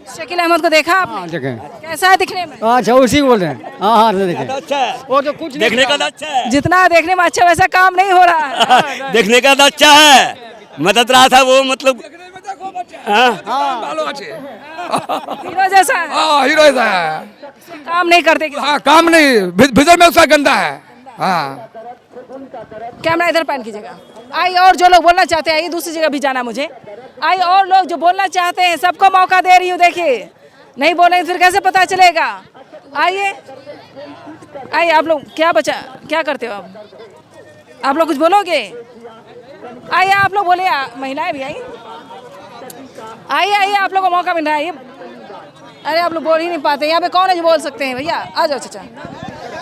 शकील अहमद को देखा आपने? देखे। कैसा है दिखने में? अच्छा, उसी बोल रहे हैं। हाँ, देखे। अच्छा है, वो तो कुछ देखने का अच्छा है। जितना देखने में अच्छा, वैसा काम नहीं हो रहा है। देखने का अच्छा है, मदद रहा था वो, मतलब हीरो जैसा है। हाँ, हीरो जैसा है, काम नहीं करते। हाँ, काम नहीं, भीतर में उसका गंदा है। हाँ, कैमरा इधर पैन कीजिएगा। आई और जो लोग बोलना चाहते हैं, ये दूसरी जगह भी जाना मुझे। आई और लोग जो बोलना चाहते हैं, सबको मौका दे रही हूँ। देखिए, नहीं बोलेंगे फिर कैसे पता चलेगा? आइए आइए, आप लोग क्या करते हो आप लोग कुछ बोलोगे? आइए आप लोग बोले, महिलाएं भी आई, आइए आप लोग को मौका मिल रहा है। अरे आप लोग बोल ही नहीं पाते, यहाँ पे कौन है जो बोल सकते हैं? भैया आ जाओ, चाचा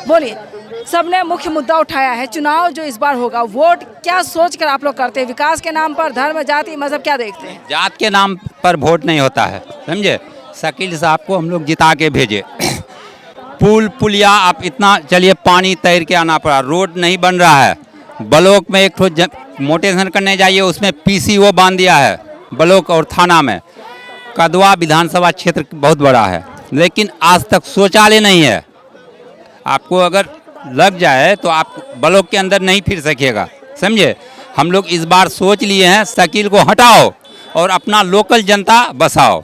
बोलिए। सबने मुख्य मुद्दा उठाया है, चुनाव जो इस बार होगा, वोट क्या सोचकर आप लोग करते हैं? विकास के नाम पर धर्म, जाति, मजहब क्या देखते हैं? जात के नाम पर वोट नहीं होता है, समझे। शकील साहब को हम लोग जिता के भेजे। पुलिया आप इतना चलिए, पानी तैर के आना पड़ा, रोड नहीं बन रहा है। ब्लॉक में एक मोटेशन करने जाइए, उसमें PCO बांध दिया है ब्लॉक और थाना में। कदवा विधानसभा क्षेत्र बहुत बड़ा है, लेकिन आज तक शौचालय नहीं है। आपको अगर लग जाए तो आप ब्लॉक के अंदर नहीं फिर सकेगा, समझे। हम लोग इस बार सोच लिए हैं, शकील को हटाओ और अपना लोकल जनता बसाओ,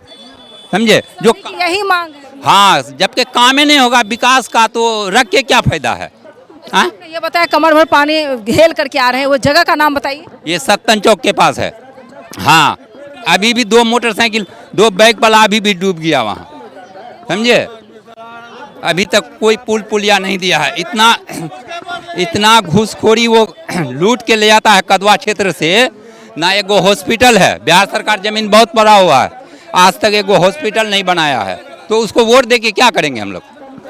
समझे। जो यही मांग है। हाँ, जबकि काम ही नहीं होगा विकास का तो रख के क्या फायदा है? हाँ? ये बताया कमर भर पानी हेल करके आ रहे हैं, वो जगह का नाम बताइए। ये सत्तन चौक के पास है। हाँ, अभी भी 2 मोटरसाइकिल 2 बाइक वाला अभी भी डूब गया वहाँ, समझे? अभी तक कोई पुल पुलिया नहीं दिया है। इतना घूसखोरी वो लूट के ले जाता है कदवा क्षेत्र से। ना एगो हॉस्पिटल है, बिहार सरकार जमीन बहुत बड़ा हुआ है, आज तक एगो हॉस्पिटल नहीं बनाया है। तो उसको वोट दे के क्या करेंगे हम लोग?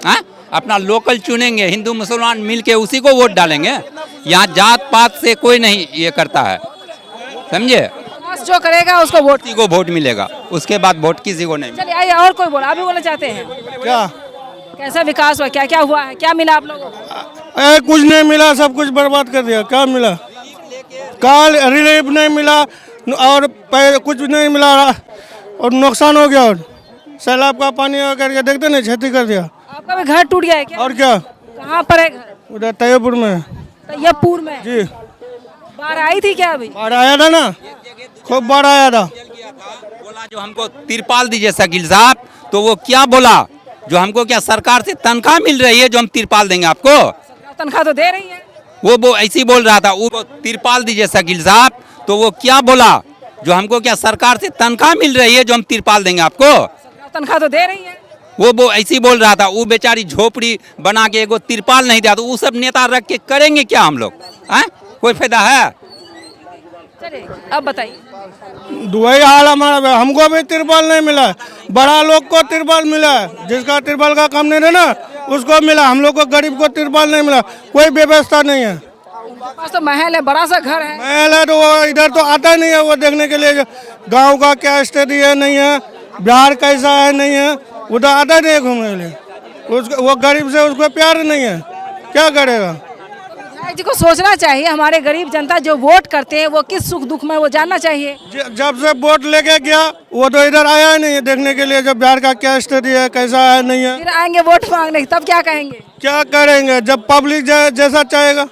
हाँ, अपना लोकल चुनेंगे, हिंदू मुसलमान मिल के उसी को वोट डालेंगे। यहाँ जात पात से कोई नहीं ये करता है, समझे? जो करेगा उसको वोट, किसी को वोट मिलेगा, उसके बाद वोट किसी को नहीं। चलिए आइए और कोई बोला, आप भी बोलना चाहते हैं? क्या कैसा विकास हुआ, क्या क्या हुआ है, क्या मिला आप लोगों को? कुछ नहीं मिला, सब कुछ बर्बाद कर दिया। क्या मिला? काल रिलीफ नहीं मिला और कुछ नहीं मिला और नुकसान हो गया। और सैलाब का पानी करके देखते नहीं, क्षति कर दिया। आपका भी घर टूट गया है क्या? और क्या? कहाँ पर है घर? उधर तैयबपुर में। तैयबपुर में जी। बाढ़ आई थी क्या? अभी बाढ़ आया था ना, खूब बाढ़ आया था। बोला जो हमको तिरपाल दीजिए शकील साहब, तो वो क्या बोला, जो हमको क्या सरकार से तनख्वाह मिल रही है जो हम तिरपाल देंगे आपको? तनख्वाह तो दे रही है। वो ऐसे ही बोल रहा था, वो तिरपाल दीजिए शकील साहब, तो वो क्या बोला, जो हमको क्या सरकार से तनख्वाह मिल रही है जो हम तिरपाल देंगे आपको? तनख्वाह तो दे रही है। वो ऐसे ही बोल रहा था। वो बेचारी झोपड़ी बना के एगो तिरपाल नहीं दिया, तो वो सब नेता रख के करेंगे क्या हम लोग? हैं, कोई फायदा है? चलिए अब बताइए। वही हाल हमारा, हमको भी तिरपाल नहीं मिला। बड़ा लोग को तिरपाल मिला, जिसका तिरपाल का काम नहीं था ना उसको मिला। हम लोग को गरीब को तिरपाल नहीं मिला, कोई व्यवस्था नहीं है। पास तो महल है, बड़ा सा घर है। महल है तो वो इधर तो आता नहीं है वो देखने के लिए गांव का क्या स्थिति है नहीं है, बिहार कैसा है नहीं है, उधर आता नहीं है घूमने के लिए। वो गरीब से उसको प्यार नहीं है, क्या करेगा? विधायक जी को सोचना चाहिए, हमारे गरीब जनता जो वोट करते हैं वो किस सुख दुख में वो जानना चाहिए। जब से वोट लेके गया वो तो इधर आया ही नहीं है देखने के लिए, जब बिहार का क्या स्थिति है कैसा है नहीं है। फिर आएंगे वोट मांगने, तब क्या कहेंगे? क्या करेंगे जब पब्लिक जैसा चाहेगा?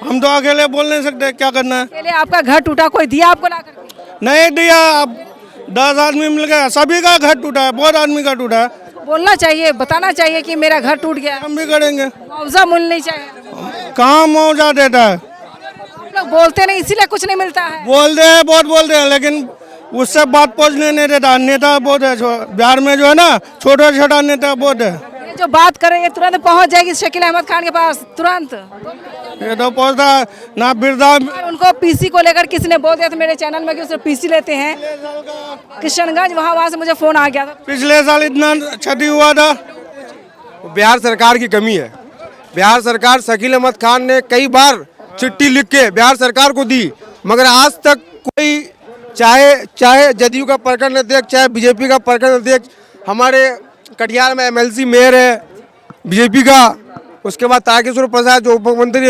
हम तो अकेले बोल नहीं सकते, क्या करना है? पहले आपका घर टूटा, कोई दिया आपको ला करके? नहीं दिया, अब 10 आदमी मिल गया, सभी का घर टूटा है, बहुत आदमी का टूटा है। बोलना चाहिए, बताना चाहिए कि मेरा घर टूट गया। हम भी करेंगे। मुआवजा मिलनी चाहिए। कहाँ मुआवजा देता है? आप लोग बोलते नहीं इसीलिए कुछ नहीं मिलता है। बोलते हैं, बहुत बोलते हैं, लेकिन उससे बात पहुँचने नहीं देता। नेता बहुत है बिहार में जो है ना, छोटा छोटा नेता बहुत है। ये जो बात करे ये तुरंत पहुंच जाएगी शकील अहमद खान के पास, तुरंत। ये तो पहुँचता ना वृद्धा। उनको पीसी को लेकर किसी ने बोल दिया था मेरे चैनल में कि उसने पीसी लेते हैं किशनगंज, वहाँ से मुझे फोन आ गया था। पिछले साल इतना क्षति हुआ था। बिहार सरकार की कमी है। बिहार सरकार, शकील अहमद खान ने कई बार चिट्ठी लिख के बिहार सरकार को दी, मगर आज तक कोई, चाहे जदयू का प्रखंड अध्यक्ष, चाहे बीजेपी का प्रखंड अध्यक्ष, हमारे कटिहार में एमएलसी मेयर है बीजेपी का, उसके बाद तारकेश्वर प्रसाद जो उप मुख्यमंत्री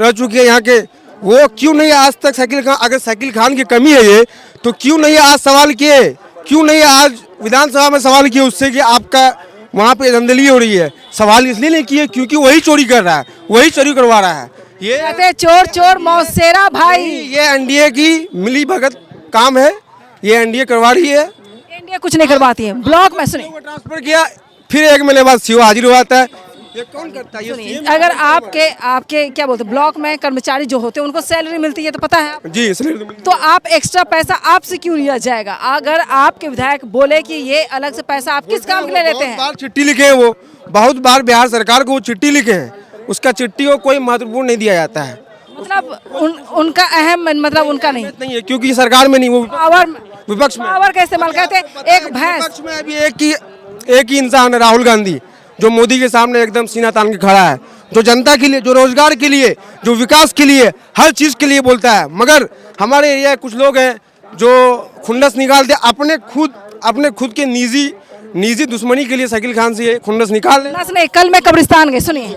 रह चुके हैं यहाँ के, वो क्यों नहीं आज तक शकील खान, अगर शकील खान की कमी है ये, तो क्यों नहीं आज सवाल किए, क्यों नहीं आज विधानसभा में सवाल किए उससे कि आपका वहाँ पे धंधली हो रही है? सवाल इसलिए नहीं किए क्योंकि वही चोरी कर रहा है, वही चोरी करवा रहा है। ये कहते चोर चोर मौसेरा भाई, ये एनडीए की मिली भगत काम है, ये एनडीए करवा रही है। एनडीए कुछ नहीं करवाती है। ब्लॉक में सुनिए, ट्रांसफर किया, फिर 1 महीने बाद सीओ हाजिर हुआ है। ये कौन करता है? ये अगर आपके क्या बोलते ब्लॉक में कर्मचारी जो होते हैं उनको सैलरी मिलती है तो पता है जी, इसलिए तो आप एक्स्ट्रा पैसा आपसे क्यों लिया जाएगा? अगर आपके विधायक बोले कि ये अलग से पैसा आप किस काम के लिए लेते हैं? बार चिट्ठी लिखे हैं, वो बहुत बार बिहार सरकार को वो चिट्ठी लिखे हैं, उसका चिट्ठी को कोई महत्वपूर्ण नहीं दिया जाता है। मतलब उनका अहम मतलब उनका नहीं है, क्योंकि सरकार में नहीं, वो पावर विपक्ष में, पावर का इस्तेमाल करते हैं। एक भैंस विपक्ष में अभी एक ही इंसान है, राहुल गांधी, जो मोदी के सामने एकदम सीना तान के खड़ा है, जो जनता के लिए, जो रोजगार के लिए, जो विकास के लिए, हर चीज के लिए बोलता है। मगर हमारे एरिया कुछ लोग हैं जो खुंडस निकालते अपने खुद के निजी दुश्मनी के लिए शकील खान से खुंडस निकाल नहीं। कल मैं कब्रिस्तान गई, सुनिए,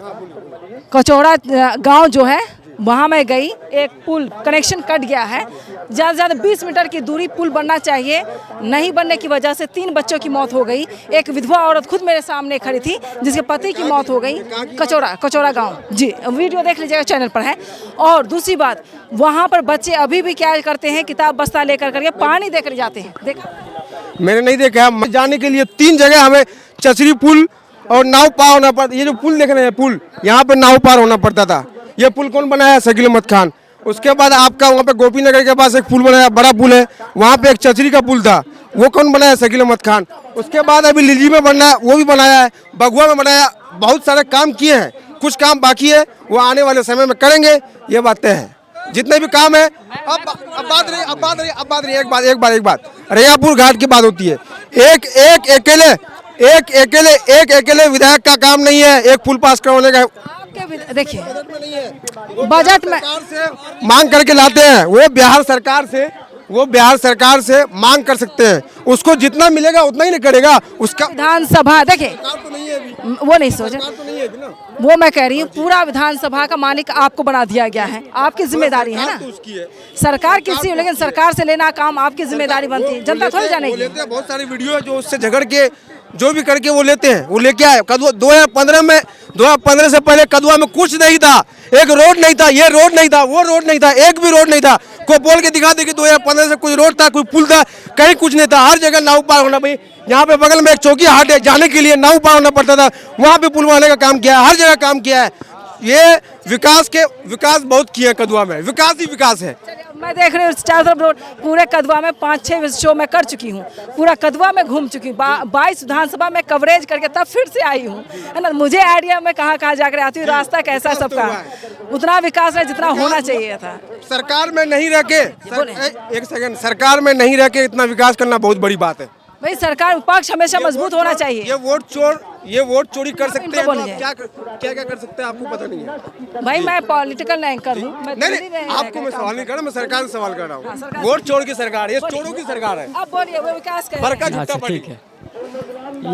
कचौड़ा गांव जो है वहाँ मैं गई, एक पुल कनेक्शन कट गया है, ज़्यादा से ज़्यादा 20 मीटर की दूरी पुल बनना चाहिए, नहीं बनने की वजह से 3 बच्चों की मौत हो गई। एक विधवा औरत खुद मेरे सामने खड़ी थी जिसके पति की मौत हो गई। कचौड़ा गांव, जी वीडियो देख लीजिएगा, चैनल पर है। और दूसरी बात, वहाँ पर बच्चे अभी भी क्या करते हैं, किताब बस्ता लेकर करके पानी देकर जाते हैं। देखा मैंने नहीं देखा है। जाने के लिए 3 जगह हमें चचरी पुल और नाव पार होना पड़ता। ये जो पुल देख रहे हैं, पुल यहाँ पे नाव पार होना पड़ता था। ये पुल कौन बनाया? शकील अहमद खान। उसके बाद आपका वहाँ पे गोपीनगर के पास एक पुल बनाया, बड़ा पुल है, वहाँ पे एक चचरी का पुल था, वो कौन बनाया? शकील अहमद खान। उसके बाद अभी लिली में बनना है, वो भी बनाया है, बगुआ में बनाया, बहुत सारे काम किए हैं। कुछ काम बाकी है, वो आने वाले समय में करेंगे, ये बातें हैं। जितने भी काम है, अब बात रही एक बात रैयापुर घाट की बात होती है। एक अकेले विधायक का काम नहीं है एक पुल पास करवाने का। देखिए बजट में मांग करके लाते हैं, वो बिहार सरकार से मांग कर सकते हैं, उसको जितना मिलेगा उतना ही नहीं करेगा। उसका विधानसभा देखिए वो नहीं सोचे, वो मैं कह रही हूँ पूरा विधानसभा का मालिक आपको बना दिया गया है, आपकी जिम्मेदारी है ना। सरकार किसी, लेकिन सरकार से लेना काम आपकी जिम्मेदारी बनती है, जनता थोड़ी जानेगी। बहुत सारी वीडियो जो उससे झगड़ के जो भी करके वो लेते हैं, वो लेके आए। कदवा 2015 से पहले कदवा में कुछ नहीं था, एक रोड नहीं था, ये रोड नहीं था, वो रोड नहीं था, एक भी रोड नहीं था। कोई बोल के दिखा दे कि 2015 से कोई रोड था, कोई पुल था, कहीं कुछ नहीं था। हर जगह नाव पार होना, भाई यहाँ पे बगल में एक चौकी हाट है, जाने के लिए नाव पार होना पड़ता था, वहाँ पे पुल बनाने का काम किया है, हर जगह काम किया है। ये विकास बहुत किया है कदवा में, विकास ही विकास है। मैं देख रही हूँ चारों तरफ रोड, पूरे कदवा में 5-6 शो मैं कर चुकी हूँ, पूरा कदवा में घूम चुकी हूँ, 22 विधानसभा में कवरेज करके तब फिर से आई हूँ, है ना। मुझे आइडिया मैं कहाँ जाकर आती हूँ, रास्ता कैसा है सबका, उतना विकास है जितना होना चाहिए था। सरकार में नहीं रह के एक सेकंड, सरकार में नहीं रह के इतना विकास करना बहुत बड़ी बात है भाई। सरकार पक्ष हमेशा मजबूत होना चाहिए। ये वोट चोरी कर सकते हैं, तो क्या कर सकते हैं आपको पता नहीं है भाई। मैं पॉलिटिकल एंकर हूँ, नहीं, आपको मैं सवाल नहीं कर रहा, मैं सरकार से सवाल कर रहा हूँ। वोट चोर की सरकार, ये चोरों की सरकार है। अब बोलिए वो विकास अच्छा, ठीक है,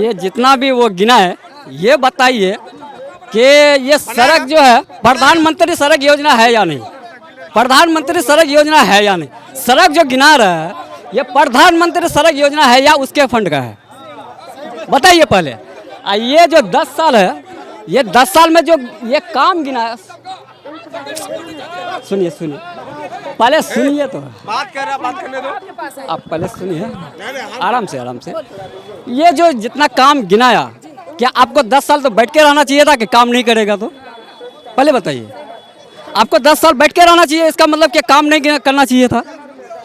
ये जितना भी वो गिना है, ये बताइए कि ये सड़क जो है प्रधानमंत्री सड़क योजना है या नहीं, प्रधानमंत्री सड़क योजना है या नहीं। सड़क जो गिना रहा है ये प्रधानमंत्री सड़क योजना है या उसके फंड का है, बताइए पहले। ये जो 10 साल है, ये 10 साल में जो ये काम गिना है, सुनिए पहले सुनिए, तो बात करने दो, आप पहले सुनिए आराम से। ये जो जितना काम गिनाया, क्या आपको 10 साल तो बैठ के रहना चाहिए था कि काम नहीं करेगा? तो पहले बताइए, आपको 10 साल बैठ के रहना चाहिए, इसका मतलब क्या काम नहीं करना चाहिए था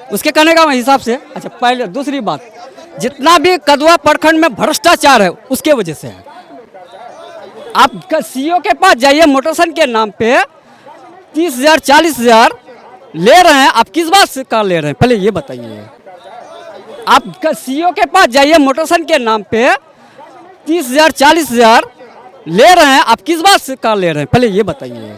उसके कहने का हिसाब से। अच्छा, पहले दूसरी बात, जितना भी कदवा प्रखंड में भ्रष्टाचार है उसके वजह से है। आप सीओ के पास जाइए, मोटरसाइकिल के नाम पे 30,000 40,000 ले रहे हैं, आप किस बात से कार ले रहे हैं पहले ये बताइए। आप सीओ के पास जाइए, मोटरसाइकिल के नाम पे 30,000 40,000 ले रहे हैं, आप किस बात से कार ले रहे हैं पहले ये बताइए।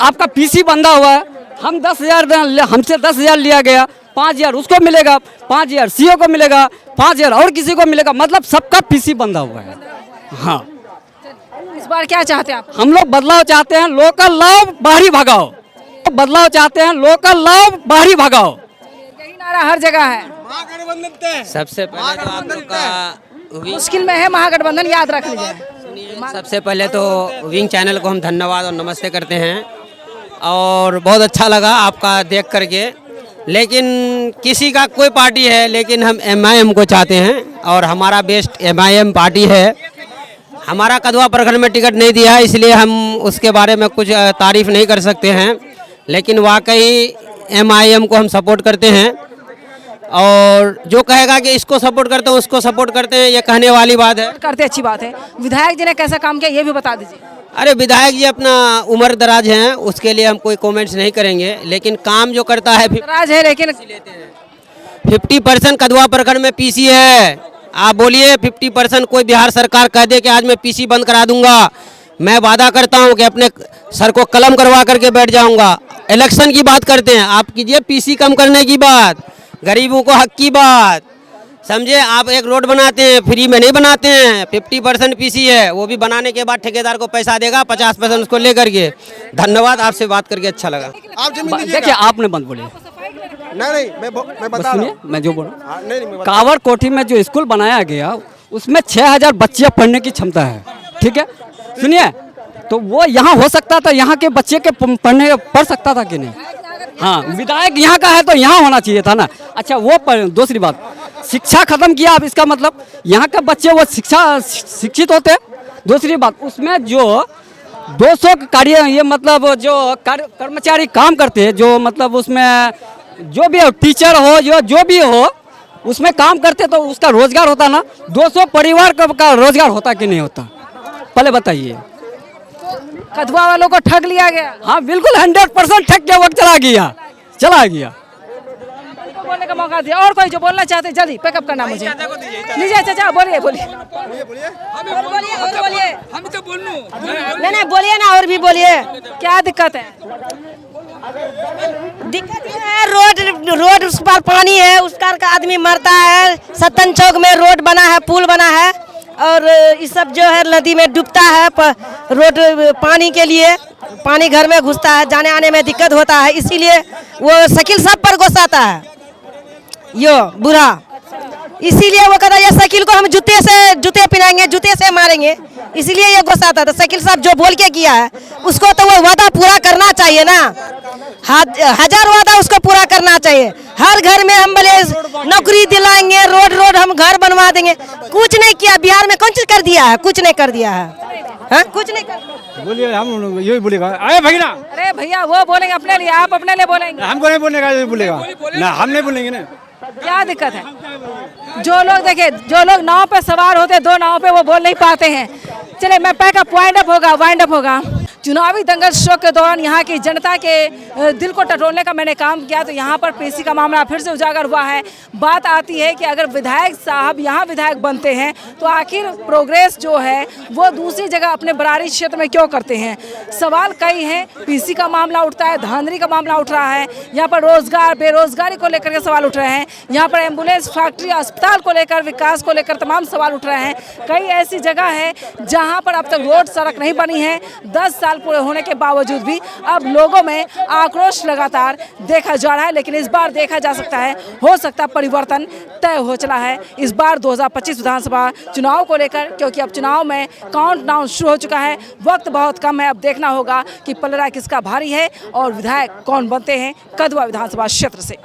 आपका पीसी बंधा हुआ है, हम 10,000 हमसे 10,000 लिया गया, 5,000 उसको मिलेगा, 5,000 सीओ को मिलेगा, 5,000 और किसी को मिलेगा, मतलब सबका पीसी बंधा हुआ है। हाँ, इस बार क्या चाहते हैं आप? हम लोग बदलाव चाहते हैं, लोकल लाओ बाहरी भगाओ। बदलाव चाहते हैं, लोकल लाओ बाहरी भगाओ, यही नारा हर जगह है। सबसे पहले तो आप लोग का मुश्किल में है महागठबंधन, याद रख लीजिए। सबसे पहले तो विंग चैनल को हम धन्यवाद और नमस्ते करते हैं, और बहुत अच्छा लगा आपका देख करके। लेकिन किसी का कोई पार्टी है, लेकिन हम MIM को चाहते हैं, और हमारा बेस्ट MIM पार्टी है। हमारा कदवा प्रखंड में टिकट नहीं दिया है, इसलिए हम उसके बारे में कुछ तारीफ नहीं कर सकते हैं, लेकिन वाकई MIM को हम सपोर्ट करते हैं। और जो कहेगा कि इसको सपोर्ट करते हैं उसको सपोर्ट करते हैं, ये कहने वाली बात है। करते अच्छी बात है। विधायक जी ने कैसा काम किया ये भी बता दीजिए। अरे विधायक जी अपना उम्र दराज हैं, उसके लिए हम कोई कमेंट्स नहीं करेंगे, लेकिन काम जो करता है दराज है, लेकिन 50% कदवा प्रखंड में पीसी है। आप बोलिए 50% कोई बिहार सरकार कह दे कि आज मैं पीसी बंद करा दूंगा, मैं वादा करता हूं कि अपने सर को कलम करवा करके बैठ जाऊंगा। इलेक्शन की बात करते हैं, आप कीजिए पीसी कम करने की बात, गरीबों को हक की बात, समझे। आप एक रोड बनाते हैं, फ्री में नहीं बनाते हैं। 50% पीसी है, वो भी बनाने के बाद ठेकेदार को पैसा देगा, 50% उसको लेकर के। धन्यवाद, आपसे बात करके अच्छा लगा। आप जमीन देखिए, आपने बंद बोले, नहीं मैं बता रहा हूं। मैं जो बोल रहा हूँ, कांवर कोठी में जो स्कूल बनाया गया उसमें 6,000 बच्चे पढ़ने की क्षमता है, ठीक है। सुनिए, तो वो यहाँ हो सकता था, यहाँ के बच्चे के पढ़ सकता था कि नहीं? हाँ, विधायक यहाँ का है तो यहाँ होना चाहिए था ना। अच्छा वो पर दूसरी बात, शिक्षा खत्म किया, अब इसका मतलब यहाँ के बच्चे वो शिक्षित होते। दूसरी बात, उसमें जो 200 कार्य ये मतलब जो कर्मचारी काम करते हैं, जो मतलब उसमें जो भी हो, टीचर हो जो भी हो उसमें काम करते तो उसका रोजगार होता ना। 200 परिवार का रोजगार होता कि नहीं होता, पहले बताइए। कदवा वालों को ठग लिया गया। हाँ बिल्कुल 100% ठग के वक्त चला गया। बोलने का मौका दिया। और कोई जो बोलना चाहते हैं जल्दी पैकअप करना मुझे। लीजिए चाचा, बोलिए बोलिए। हम तो बोलूं नहीं बोलिए ना, और भी बोलिए, क्या दिक्कत है? दिक्कत ये है, रोड उस पर पानी है, उस कार का आदमी मरता है। सत्तन चौक में रोड बना है, पुल बना है, और ये सब जो है नदी में डूबता है। रोड पानी के लिए पानी घर में घुसता है, जाने आने में दिक्कत होता है, इसीलिए वो शकील साहब पर गुस्साता है यो बुरा। इसीलिए वो कहता है ये शकील को हम जूते पिनाएंगे, जूते से मारेंगे, इसीलिए ये गुस्साता था। शकील साहब जो बोल के किया है उसको तो वो वादा पूरा करना चाहिए ना। 1000 वादा उसको पूरा करना चाहिए। हर घर में हम बोले नौकरी दिलाएंगे, रोड हम घर बनवा देंगे, कुछ नहीं किया। बिहार में कौन चीज कर दिया है? कुछ नहीं कर दिया है, कुछ नहीं कर। बोलिए, हम यही बोलेगा। अरे भैया, अरे भैया वो बोलेंगे अपने लिए, आप अपने लिए बोलेंगे। हमको नहीं बोलने का, यही बोलेगा ना, हम नहीं बोलेंगे ना। क्या दिक्कत है? जो लोग देखे, जो लोग नाव पे सवार होते, 2 नाव पे, वो बोल नहीं पाते हैं। चले मैं पैकअप वाइंड अप होगा। चुनावी दंगल शो के दौरान यहाँ की जनता के दिल को टटोलने का मैंने काम किया, तो यहाँ पर पीसी का मामला फिर से उजागर हुआ है। बात आती है कि अगर विधायक साहब यहाँ विधायक बनते हैं तो आखिर प्रोग्रेस जो है वो दूसरी जगह अपने बरारी क्षेत्र में क्यों करते हैं? सवाल कई हैं। पीसी का मामला उठता है, धांधली का मामला उठ रहा है, यहाँ पर रोजगार बेरोजगारी को लेकर के सवाल उठ रहे हैं, यहाँ पर एम्बुलेंस फैक्ट्री अस्पताल को लेकर, विकास को लेकर तमाम सवाल उठ रहे हैं। कई ऐसी जगह है जहाँ पर अब तक रोड सड़क नहीं बनी है। 10 साल पूरे होने के बावजूद भी अब लोगों में आक्रोश लगातार देखा जा रहा है। लेकिन इस बार देखा जा सकता है, हो सकता परिवर्तन तय हो चला है इस बार 2025 विधानसभा चुनाव को लेकर, क्योंकि अब चुनाव में काउंट डाउन शुरू हो चुका है। वक्त बहुत कम है, अब देखना होगा कि पलड़ा किसका भारी है और विधायक कौन बनते हैं कदवा विधानसभा क्षेत्र से।